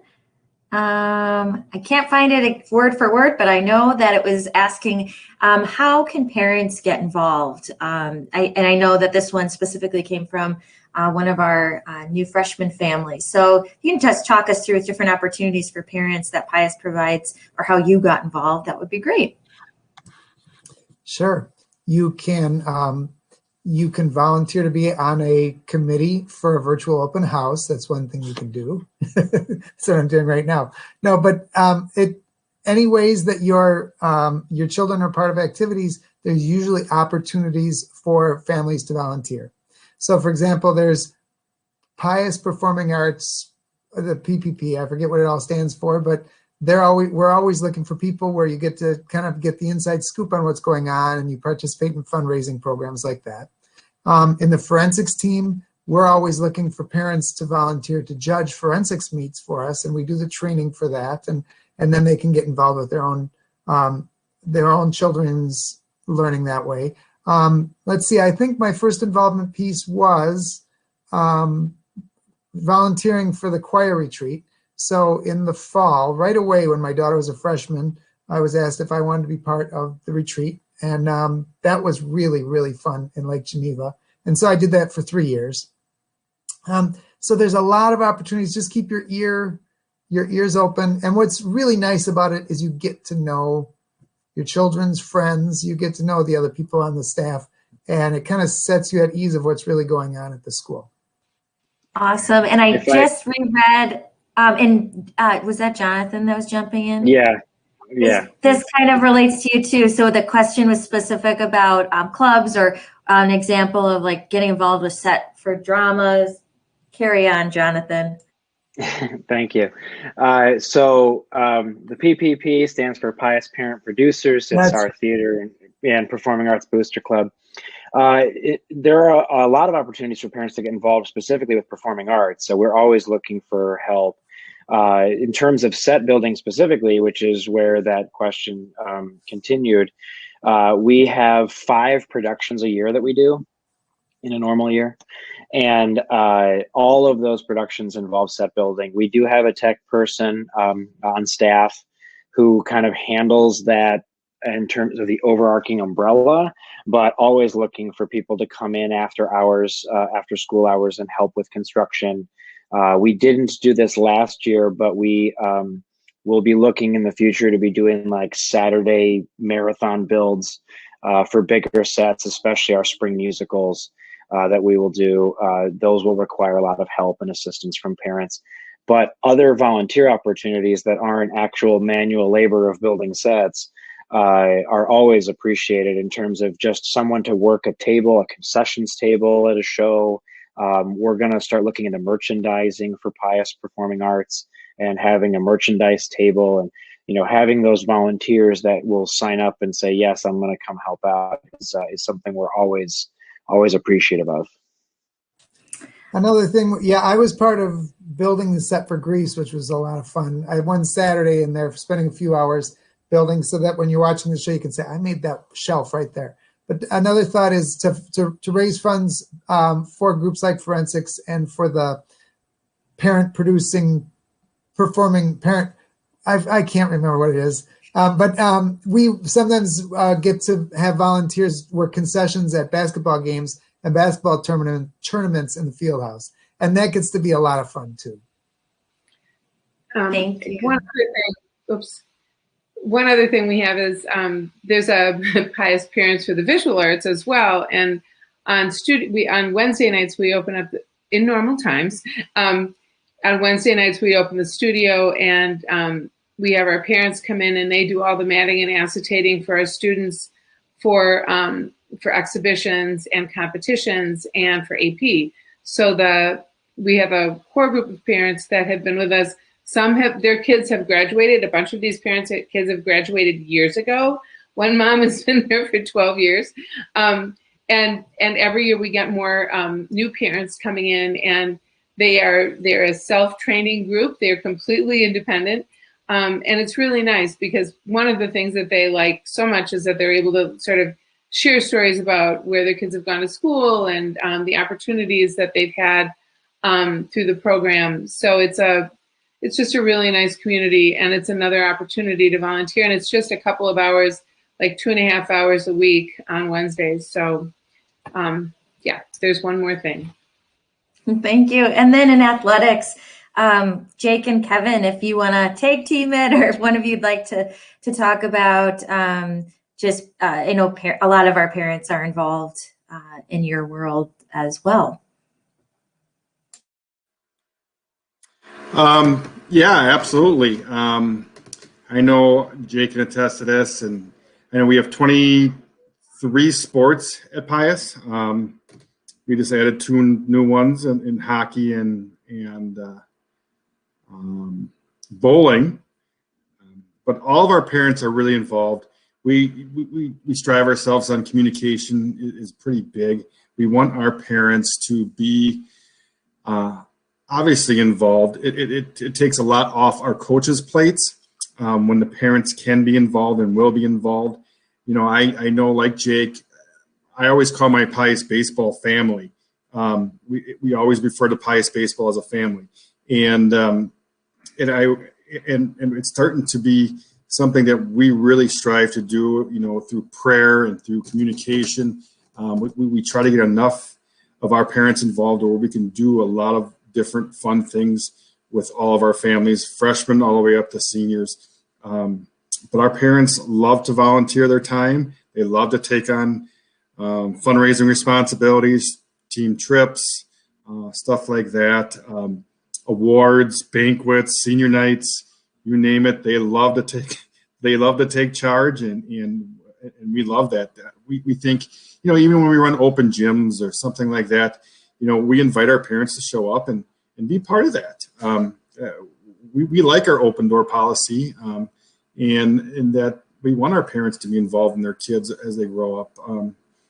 I can't find it word for word, but I know that it was asking how can parents get involved? And I know that this one specifically came from one of our new freshman families. So you can just talk us through different opportunities for parents that Pius provides or how you got involved. That would be great. Sure. You can volunteer to be on a committee for a virtual open house. That's one thing you can do. That's what I'm doing right now. No, but any ways that your children are part of activities, there's usually opportunities for families to volunteer. So, for example, there's Pius Performing Arts, the PPP. I forget what it all stands for, but we're always looking for people where you get to kind of get the inside scoop on what's going on, and you participate in fundraising programs like that. In the forensics team, we're always looking for parents to volunteer to judge forensics meets for us, and we do the training for that, and then they can get involved with their own children's learning that way. Let's see, I think my first involvement piece was volunteering for the choir retreat. So in the fall, right away when my daughter was a freshman, I was asked if I wanted to be part of the retreat. And that was really, really fun in Lake Geneva. And so I did that for 3 years. So there's a lot of opportunities. Just keep your ears open. And what's really nice about it is you get to know your children's friends. You get to know the other people on the staff. And it kind of sets you at ease of what's really going on at the school. Awesome. And I just reread, was that Jonathan that was jumping in? Yeah. This kind of relates to you too. So the question was specific about clubs or an example of like getting involved with set for dramas. Carry on, Jonathan. Thank you. So the PPP stands for Pius Parent Producers. It's our theater and performing arts booster club. There are a lot of opportunities for parents to get involved specifically with performing arts. So we're always looking for help. In terms of set building specifically, which is where that question continued, we have 5 productions a year that we do in a normal year. And all of those productions involve set building. We do have a tech person on staff who kind of handles that in terms of the overarching umbrella, but always looking for people to come in after hours, after school hours, and help with construction. We didn't do this last year, but we will be looking in the future to be doing like Saturday marathon builds for bigger sets, especially our spring musicals that we will do. Those will require a lot of help and assistance from parents. But other volunteer opportunities that aren't actual manual labor of building sets are always appreciated in terms of just someone to work a table, a concessions table at a show. We're going to start looking into merchandising for Pius Performing Arts and having a merchandise table, and having those volunteers that will sign up and say, yes, I'm going to come help out is something we're always appreciative of. Another thing, I was part of building the set for Greece, which was a lot of fun. I had one Saturday in there spending a few hours building so that when you're watching the show, you can say, I made that shelf right there. But another thought is to raise funds for groups like forensics and for the parent producing, performing parent. I can't remember what it is. But we sometimes get to have volunteers work concessions at basketball games and basketball tournaments in the field house. And that gets to be a lot of fun too. Thank you. One other thing we have is there's a Pius Parents for the Visual Arts as well. And on Wednesday nights, we open up in normal times. On Wednesday nights, we open the studio, and we have our parents come in and they do all the matting and acetating for our students for exhibitions and competitions and for AP. So we have a core group of parents that have been with us. Their kids have graduated. A bunch of these kids have graduated years ago. One mom has been there for 12 years. And every year we get more new parents coming in, and they're a self-training group. They're completely independent. And it's really nice because one of the things that they like so much is that they're able to sort of share stories about where their kids have gone to school and the opportunities that they've had through the program. So it's it's just a really nice community, and it's another opportunity to volunteer. And it's just a couple of hours, like 2.5 hours a week on Wednesdays. So yeah, there's one more thing. Thank you. And then in athletics, Jake and Kevin, if you want to tag team it, or if one of you'd like to talk about I know a lot of our parents are involved in your world as well. Yeah, absolutely. I know Jake can attest to this, and I know we have 23 sports at Pius. We just added 2 new ones in hockey and bowling. But all of our parents are really involved. We strive ourselves on communication is pretty big. We want our parents to be obviously involved. It takes a lot off our coaches' plates when the parents can be involved and will be involved. You know, I know, like Jake, I always call my Pius baseball family. We always refer to Pius baseball as a family, and it's starting to be something that we really strive to do. You know, through prayer and through communication, we try to get enough of our parents involved, where we can do a lot of different fun things with all of our families, freshmen all the way up to seniors. But our parents love to volunteer their time. They love to take on fundraising responsibilities, team trips, stuff like that, awards, banquets, senior nights, you name it. They love to take charge, and we love that. We think, you know, even when we run open gyms or something like that, you know, we invite our parents to show up and be part of that. We like our open door policy, and that we want our parents to be involved in their kids as they grow up.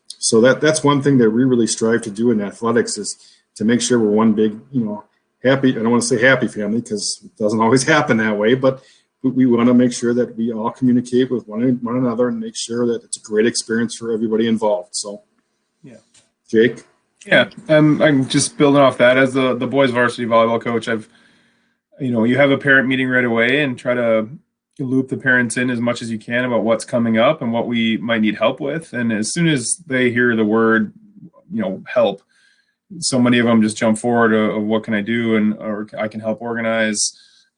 So that's one thing that we really strive to do in athletics, is to make sure we're one big, you know, happy, I don't want to say happy family, because it doesn't always happen that way, but we want to make sure that we all communicate with one another and make sure that it's a great experience for everybody involved. So, yeah. Jake? Yeah, I'm just building off that. As the boys varsity volleyball coach, you have a parent meeting right away and try to loop the parents in as much as you can about what's coming up and what we might need help with. And as soon as they hear the word, help, so many of them just jump forward of what can I do, or I can help organize.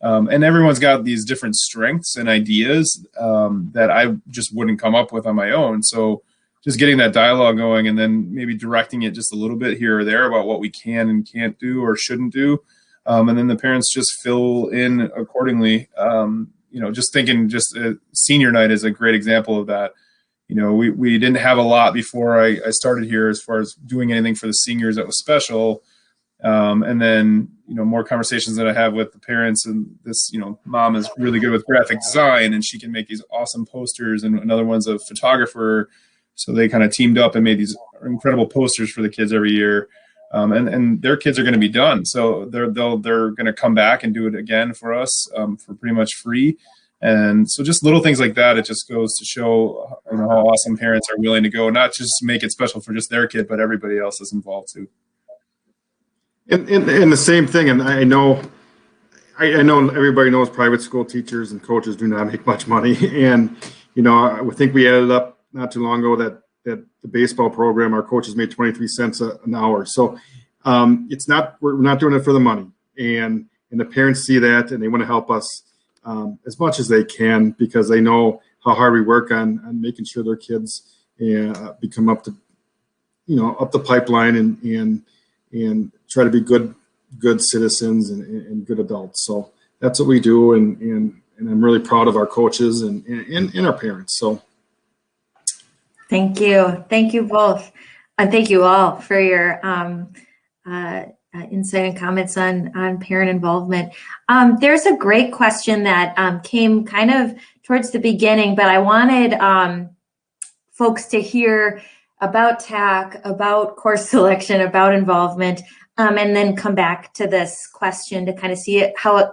And everyone's got these different strengths and ideas that I just wouldn't come up with on my own. So just getting that dialogue going, and then maybe directing it just a little bit here or there about what we can and can't do or shouldn't do. And then the parents just fill in accordingly. Just thinking, senior night is a great example of that. We didn't have a lot before I started here as far as doing anything for the seniors that was special. And then, more conversations that I have with the parents, and this, mom is really good with graphic design, and she can make these awesome posters, and another one's a photographer. So they kind of teamed up and made these incredible posters for the kids every year. And their kids are going to be done. So they're going to come back and do it again for us for pretty much free. And so just little things like that, it just goes to show how awesome parents are willing to go, not just make it special for just their kid, but everybody else is involved too. And the same thing, and I know everybody knows private school teachers and coaches do not make much money. And, I think we added up not too long ago that the baseball program, our coaches made 23 cents an hour. So we're not doing it for the money. And the parents see that, and they want to help us as much as they can, because they know how hard we work on making sure their kids become up the pipeline and try to be good citizens and good adults. So that's what we do, and I'm really proud of our coaches and our parents. So thank you both, and thank you all for your insight and comments on parent involvement. There's a great question that came kind of towards the beginning, but I wanted folks to hear about TAC, about course selection, about involvement, and then come back to this question to kind of see how it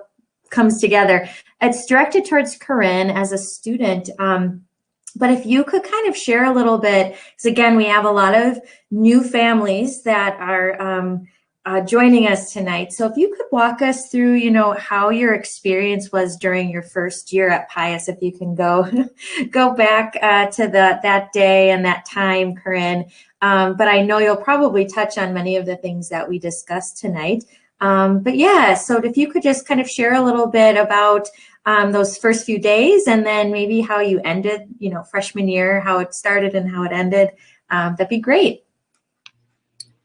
comes together. It's directed towards Corinne as a student, but if you could kind of share a little bit, because again, we have a lot of new families that are joining us tonight. So if you could walk us through, how your experience was during your first year at Pius, if you can go back to that day and that time, Corinne. But I know you'll probably touch on many of the things that we discussed tonight. But yeah, so if you could just kind of share a little bit about those first few days, and then maybe how you ended, freshman year, how it started and how it ended, that'd be great.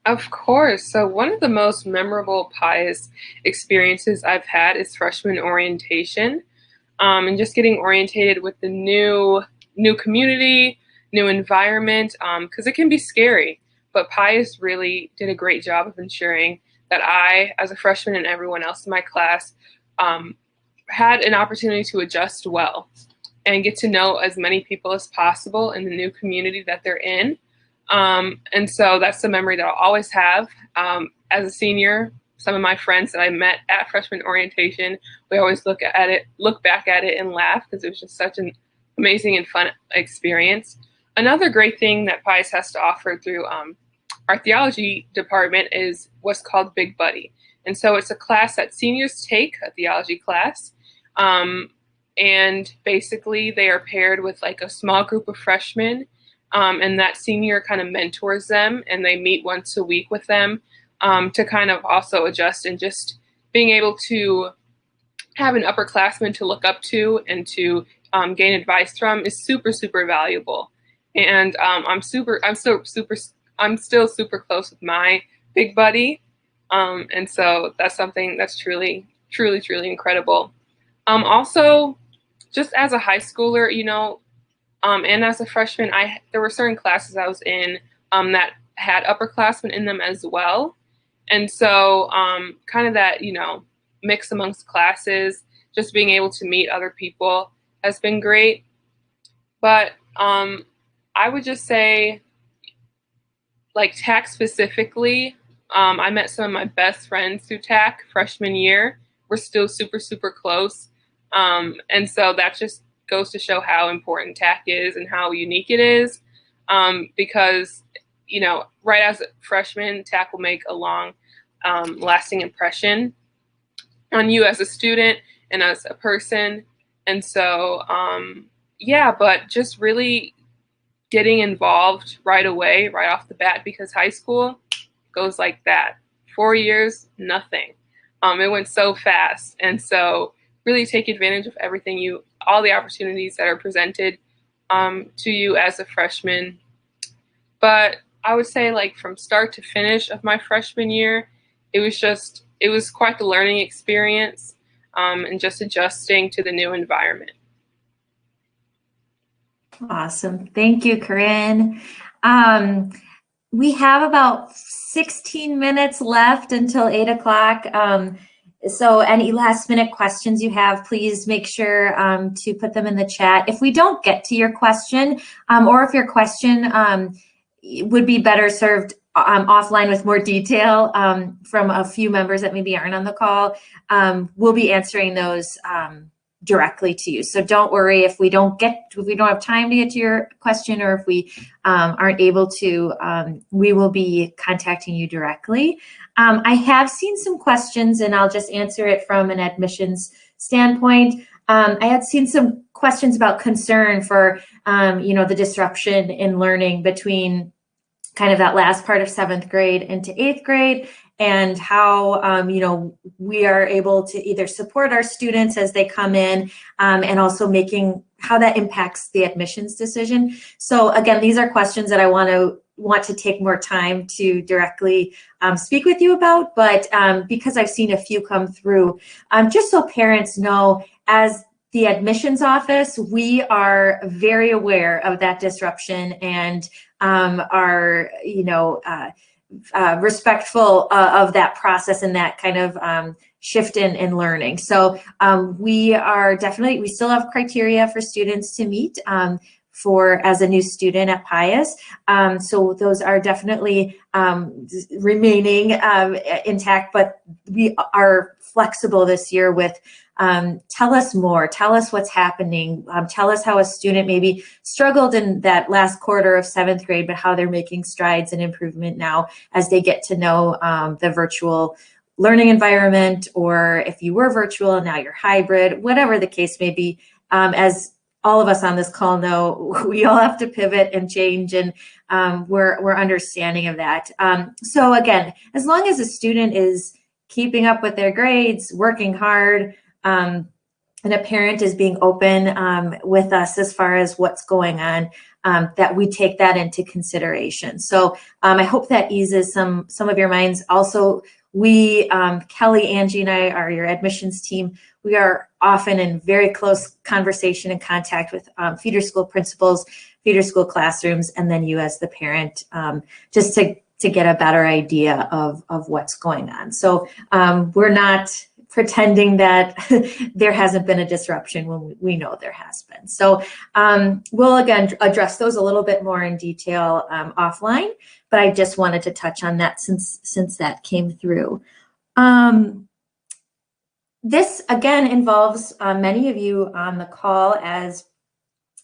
Of course. So one of the most memorable Pius experiences I've had is freshman orientation, and just getting orientated with the new community, new environment, because it can be scary. But Pius really did a great job of ensuring that I, as a freshman, and everyone else in my class, had an opportunity to adjust well and get to know as many people as possible in the new community that they're in. And so that's the memory that I'll always have. As a senior, some of my friends that I met at freshman orientation, we always look back at it and laugh, because it was just such an amazing and fun experience. Another great thing that Pius has to offer through our theology department is what's called Big Buddy. And so it's a class that seniors take, a theology class. And basically they are paired with like a small group of freshmen, and that senior kind of mentors them, and they meet once a week with them to kind of also adjust, and just being able to have an upperclassman to look up to and to gain advice from is super, super valuable. And I'm still super close with my big buddy. And so that's something that's truly, truly, truly incredible. Also, just as a high schooler, and as a freshman, there were certain classes I was in that had upperclassmen in them as well. And so kind of that, mix amongst classes, just being able to meet other people has been great. But I would just say, like Tact specifically, I met some of my best friends through Tact freshman year. We're still super, super close. And so that just goes to show how important Tact is and how unique it is. Because, right as a freshman, Tact will make a long lasting impression on you as a student and as a person. And so, but just really getting involved right away, right off the bat, because high school goes like that. 4 years, nothing. It went so fast. And so really take advantage of all the opportunities that are presented to you as a freshman. But I would say, like, from start to finish of my freshman year, it was quite the learning experience, and just adjusting to the new environment. Awesome. Thank you, Corinne. We have about 16 minutes left until 8 o'clock. So any last minute questions you have, please make sure to put them in the chat. If we don't get to your question, or if your question would be better served offline with more detail from a few members that maybe aren't on the call, we'll be answering those directly to you. So don't worry if we don't have time to get to your question, or if we aren't able to, we will be contacting you directly. I have seen some questions, and I'll just answer it from an admissions standpoint. I had seen some questions about concern for, the disruption in learning between kind of that last part of 7th grade into 8th grade, and how, we are able to either support our students as they come in, and also how that impacts the admissions decision. So again, these are questions that I want to take more time to directly speak with you about, but because I've seen a few come through, just so parents know, as the admissions office, we are very aware of that disruption and are, respectful of that process and that kind of shift in learning. So we still have criteria for students to meet as a new student at Pius. So those are definitely remaining intact, but we are flexible this year with Tell us more. Tell us what's happening. Tell us how a student maybe struggled in that last quarter of 7th grade, but how they're making strides and improvement now as they get to know the virtual learning environment, or if you were virtual and now you're hybrid, whatever the case may be. As all of us on this call know, we all have to pivot and change, and we're understanding of that. So again, as long as a student is keeping up with their grades, working hard, and a parent is being open with us as far as what's going on, that we take that into consideration. So I hope that eases some of your minds. Also, we, Kelly, Angie, and I are your admissions team. We are often in very close conversation and contact with feeder school principals, feeder school classrooms, and then you as the parent, just to get a better idea of what's going on. So we're not pretending that there hasn't been a disruption when we know there has been. So we'll again address those a little bit more in detail offline, but I just wanted to touch on that since that came through. This again involves many of you on the call as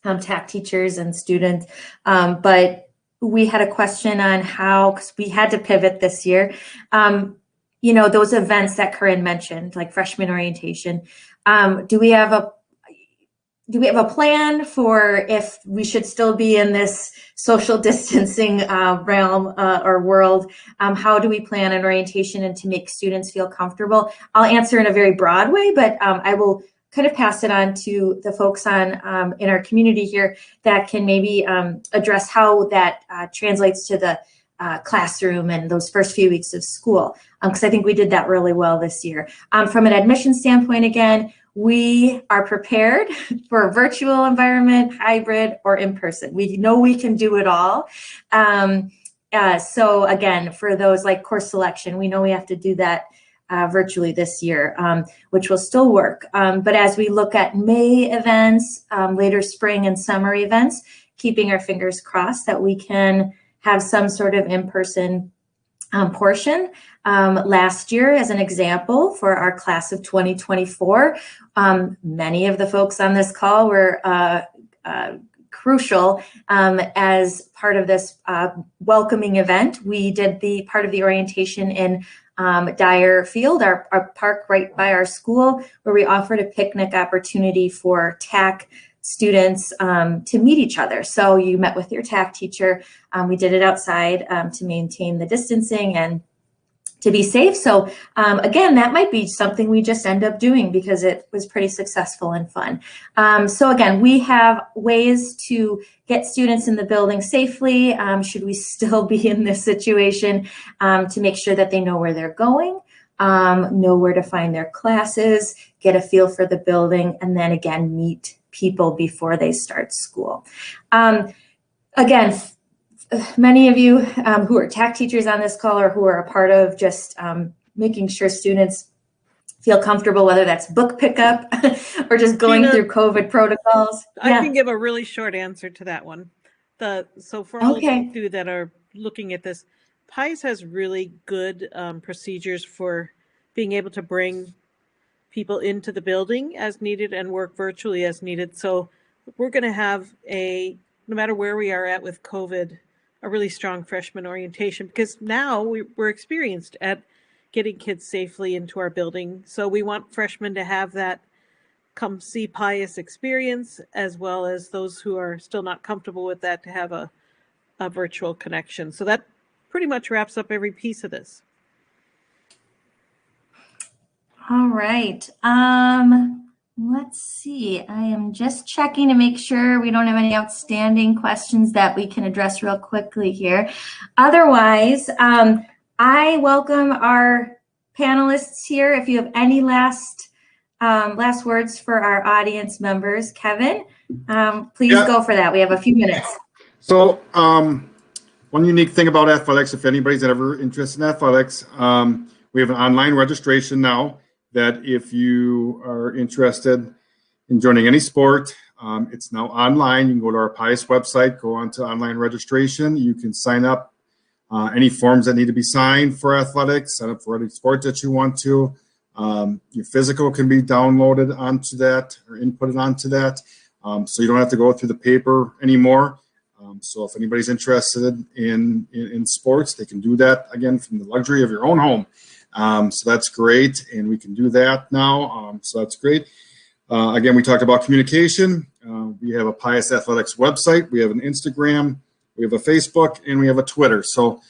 Tact teachers and students, but we had a question on how, because we had to pivot this year, you know, those events that Corinne mentioned, like freshman orientation. Do we have a plan for if we should still be in this social distancing realm or world? How do we plan an orientation and to make students feel comfortable? I'll answer in a very broad way, but I will kind of pass it on to the folks on in our community here that can maybe address how that translates to the classroom and those first few weeks of school, because I think we did that really well this year. From an admission standpoint, again, we are prepared for a virtual environment, hybrid, or in person. We know we can do it all. So again, for those like course selection, we know we have to do that virtually this year, which will still work. But as we look at May events, later spring and summer events, keeping our fingers crossed that we can have some sort of in-person portion. Last year, as an example, for our class of 2024, many of the folks on this call were crucial as part of this welcoming event. We did the part of the orientation in Dyer Field, our park right by our school, where we offered a picnic opportunity for TAC students to meet each other. So you met with your TAC teacher. We did it outside to maintain the distancing and to be safe. So again, that might be something we just end up doing because it was pretty successful and fun. So again, we have ways to get students in the building safely, should we still be in this situation, to make sure that they know where they're going, know where to find their classes, get a feel for the building, and then again, meet people before they start school. Again, many of you who are TAC teachers on this call or who are a part of just making sure students feel comfortable, whether that's book pickup or just going through COVID protocols. I can give a really short answer to that one. So for all of you that are looking at this, Pius has really good procedures for being able to bring people into the building as needed and work virtually as needed. So we're going to have no matter where we are at with COVID, a really strong freshman orientation, because now we're experienced at getting kids safely into our building. So we want freshmen to have that come see Pius experience, as well as those who are still not comfortable with that to have a virtual connection. So that pretty much wraps up every piece of this. All right. Let's see. I am just checking to make sure we don't have any outstanding questions that we can address real quickly here. Otherwise, I welcome our panelists here. If you have any last words for our audience members, Kevin, please go for that. We have a few minutes. So one unique thing about athletics, if anybody's ever interested in athletics, we have an online registration now that if you are interested in joining any sport, it's now online. You can go to our Pius website, go onto online registration. You can sign up any forms that need to be signed for athletics, sign up for any sport that you want to. Your physical can be downloaded onto that or inputted onto that. So you don't have to go through the paper anymore. So if anybody's interested in sports, they can do that, again, from the luxury of your own home. So that's great, and we can do that now. So that's great. Again, we talked about communication. We have a Pius Athletics website. We have an Instagram. We have a Facebook, and we have a Twitter. So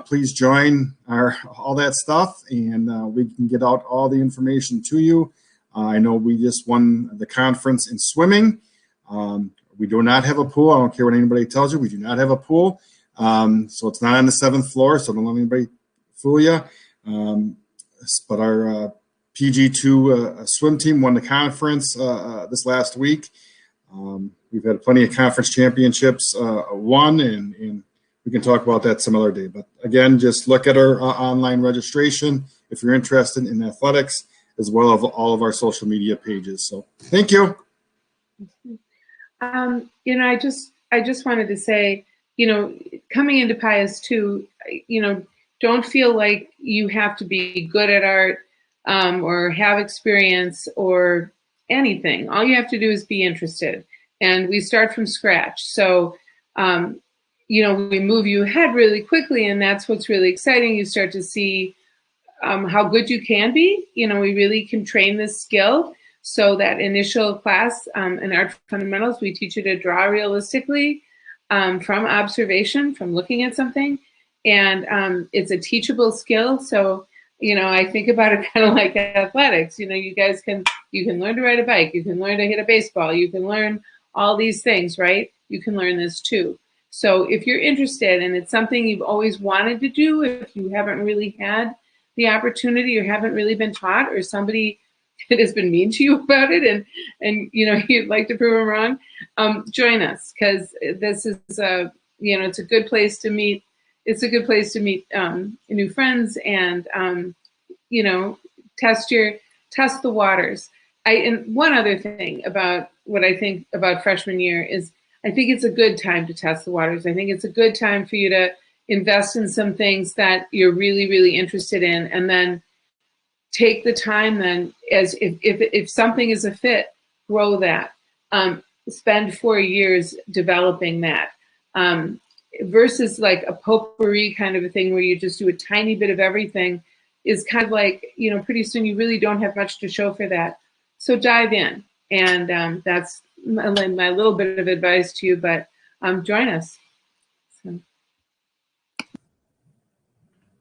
please join all that stuff, and we can get out all the information to you. I know we just won the conference in swimming. We do not have a pool. I don't care what anybody tells you. We do not have a pool. So it's not on the 7th floor, so don't let anybody fool you. But our PG2 swim team won the conference this last week. We've had plenty of conference championships won, and we can talk about that some other day. But again, just look at our online registration if you're interested in athletics, as well as all of our social media pages. So thank you. I just wanted to say, coming into Pius too, don't feel like you have to be good at art or have experience or anything. All you have to do is be interested. And we start from scratch. So, we move you ahead really quickly, and that's what's really exciting. You start to see how good you can be. We really can train this skill. So that initial class in art fundamentals, we teach you to draw realistically from observation, from looking at something. And it's a teachable skill. So, I think about it kind of like athletics. You can learn to ride a bike. You can learn to hit a baseball. You can learn all these things, right? You can learn this too. So if you're interested and it's something you've always wanted to do, if you haven't really had the opportunity or haven't really been taught, or somebody that has been mean to you about it and you'd like to prove them wrong, join us, because this is it's a good place to meet. It's a good place to meet new friends and test the waters. And one other thing about what I think about freshman year is I think it's a good time to test the waters. I think it's a good time for you to invest in some things that you're really, really interested in, and then take the time then, as if something is a fit, grow that. Spend 4 years developing that. Versus like a potpourri kind of a thing where you just do a tiny bit of everything, is kind of like, pretty soon you really don't have much to show for that. So dive in. And that's my little bit of advice to you, but join us. So.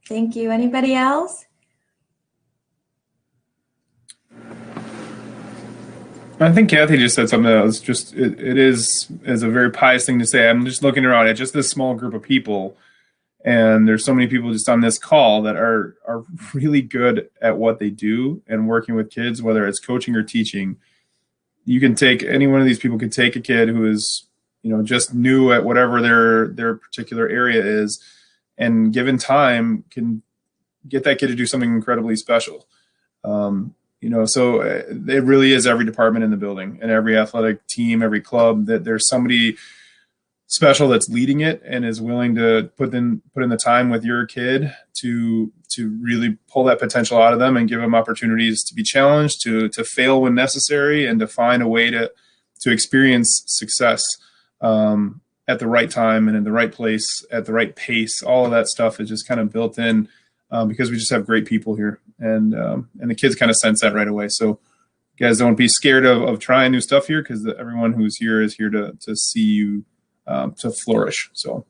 Thank you. Anybody else? I think Kathy just said something that was just, it is a very pious thing to say. I'm just looking around at just this small group of people, and there's so many people just on this call that are really good at what they do and working with kids, whether it's coaching or teaching. You can take, any one of these people could take a kid who is, just new at whatever their particular area is, and given time can get that kid to do something incredibly special. So it really is every department in the building and every athletic team, every club, that there's somebody special that's leading it and is willing to put in the time with your kid to really pull that potential out of them and give them opportunities to be challenged, to fail when necessary, and to find a way to experience success at the right time and in the right place at the right pace. All of that stuff is just kind of built in because we just have great people here, and the kids kind of sense that right away. So you guys don't be scared of trying new stuff here, because everyone who's here is here to see you to flourish. So.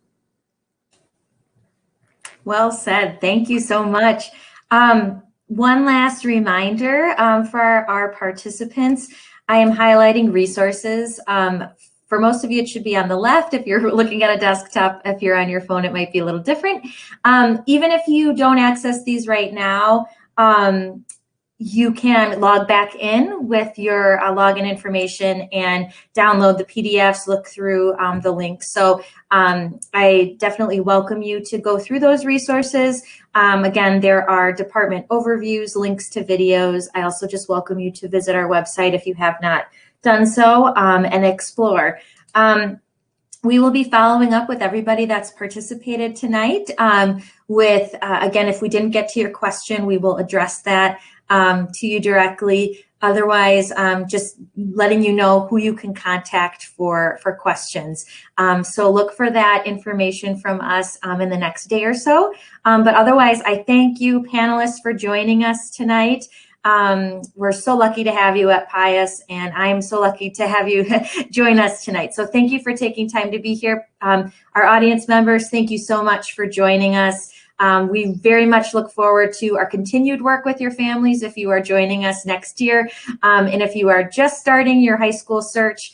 Well said. Thank you so much. One last reminder for our participants. I am highlighting resources. For most of you, it should be on the left. If you're looking at a desktop, if you're on your phone, it might be a little different. Even if you don't access these right now, you can log back in with your login information and download the PDFs, look through the links. So I definitely welcome you to go through those resources. Again, there are department overviews, links to videos. I also just welcome you to visit our website if you have not done so, and explore. We will be following up with everybody that's participated tonight again, if we didn't get to your question, we will address that to you directly. Otherwise, just letting you know who you can contact for questions. So look for that information from us in the next day or so. But otherwise, I thank you, panelists, for joining us tonight. We're so lucky to have you at Pius, and I'm so lucky to have you join us tonight. So thank you for taking time to be here. Our audience members, thank you so much for joining us. We very much look forward to our continued work with your families if you are joining us next year. And if you are just starting your high school search,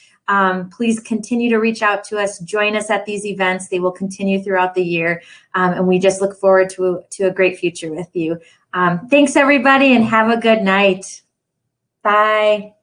please continue to reach out to us. Join us at these events. They will continue throughout the year. And we just look forward to a great future with you. Thanks, everybody, and have a good night. Bye.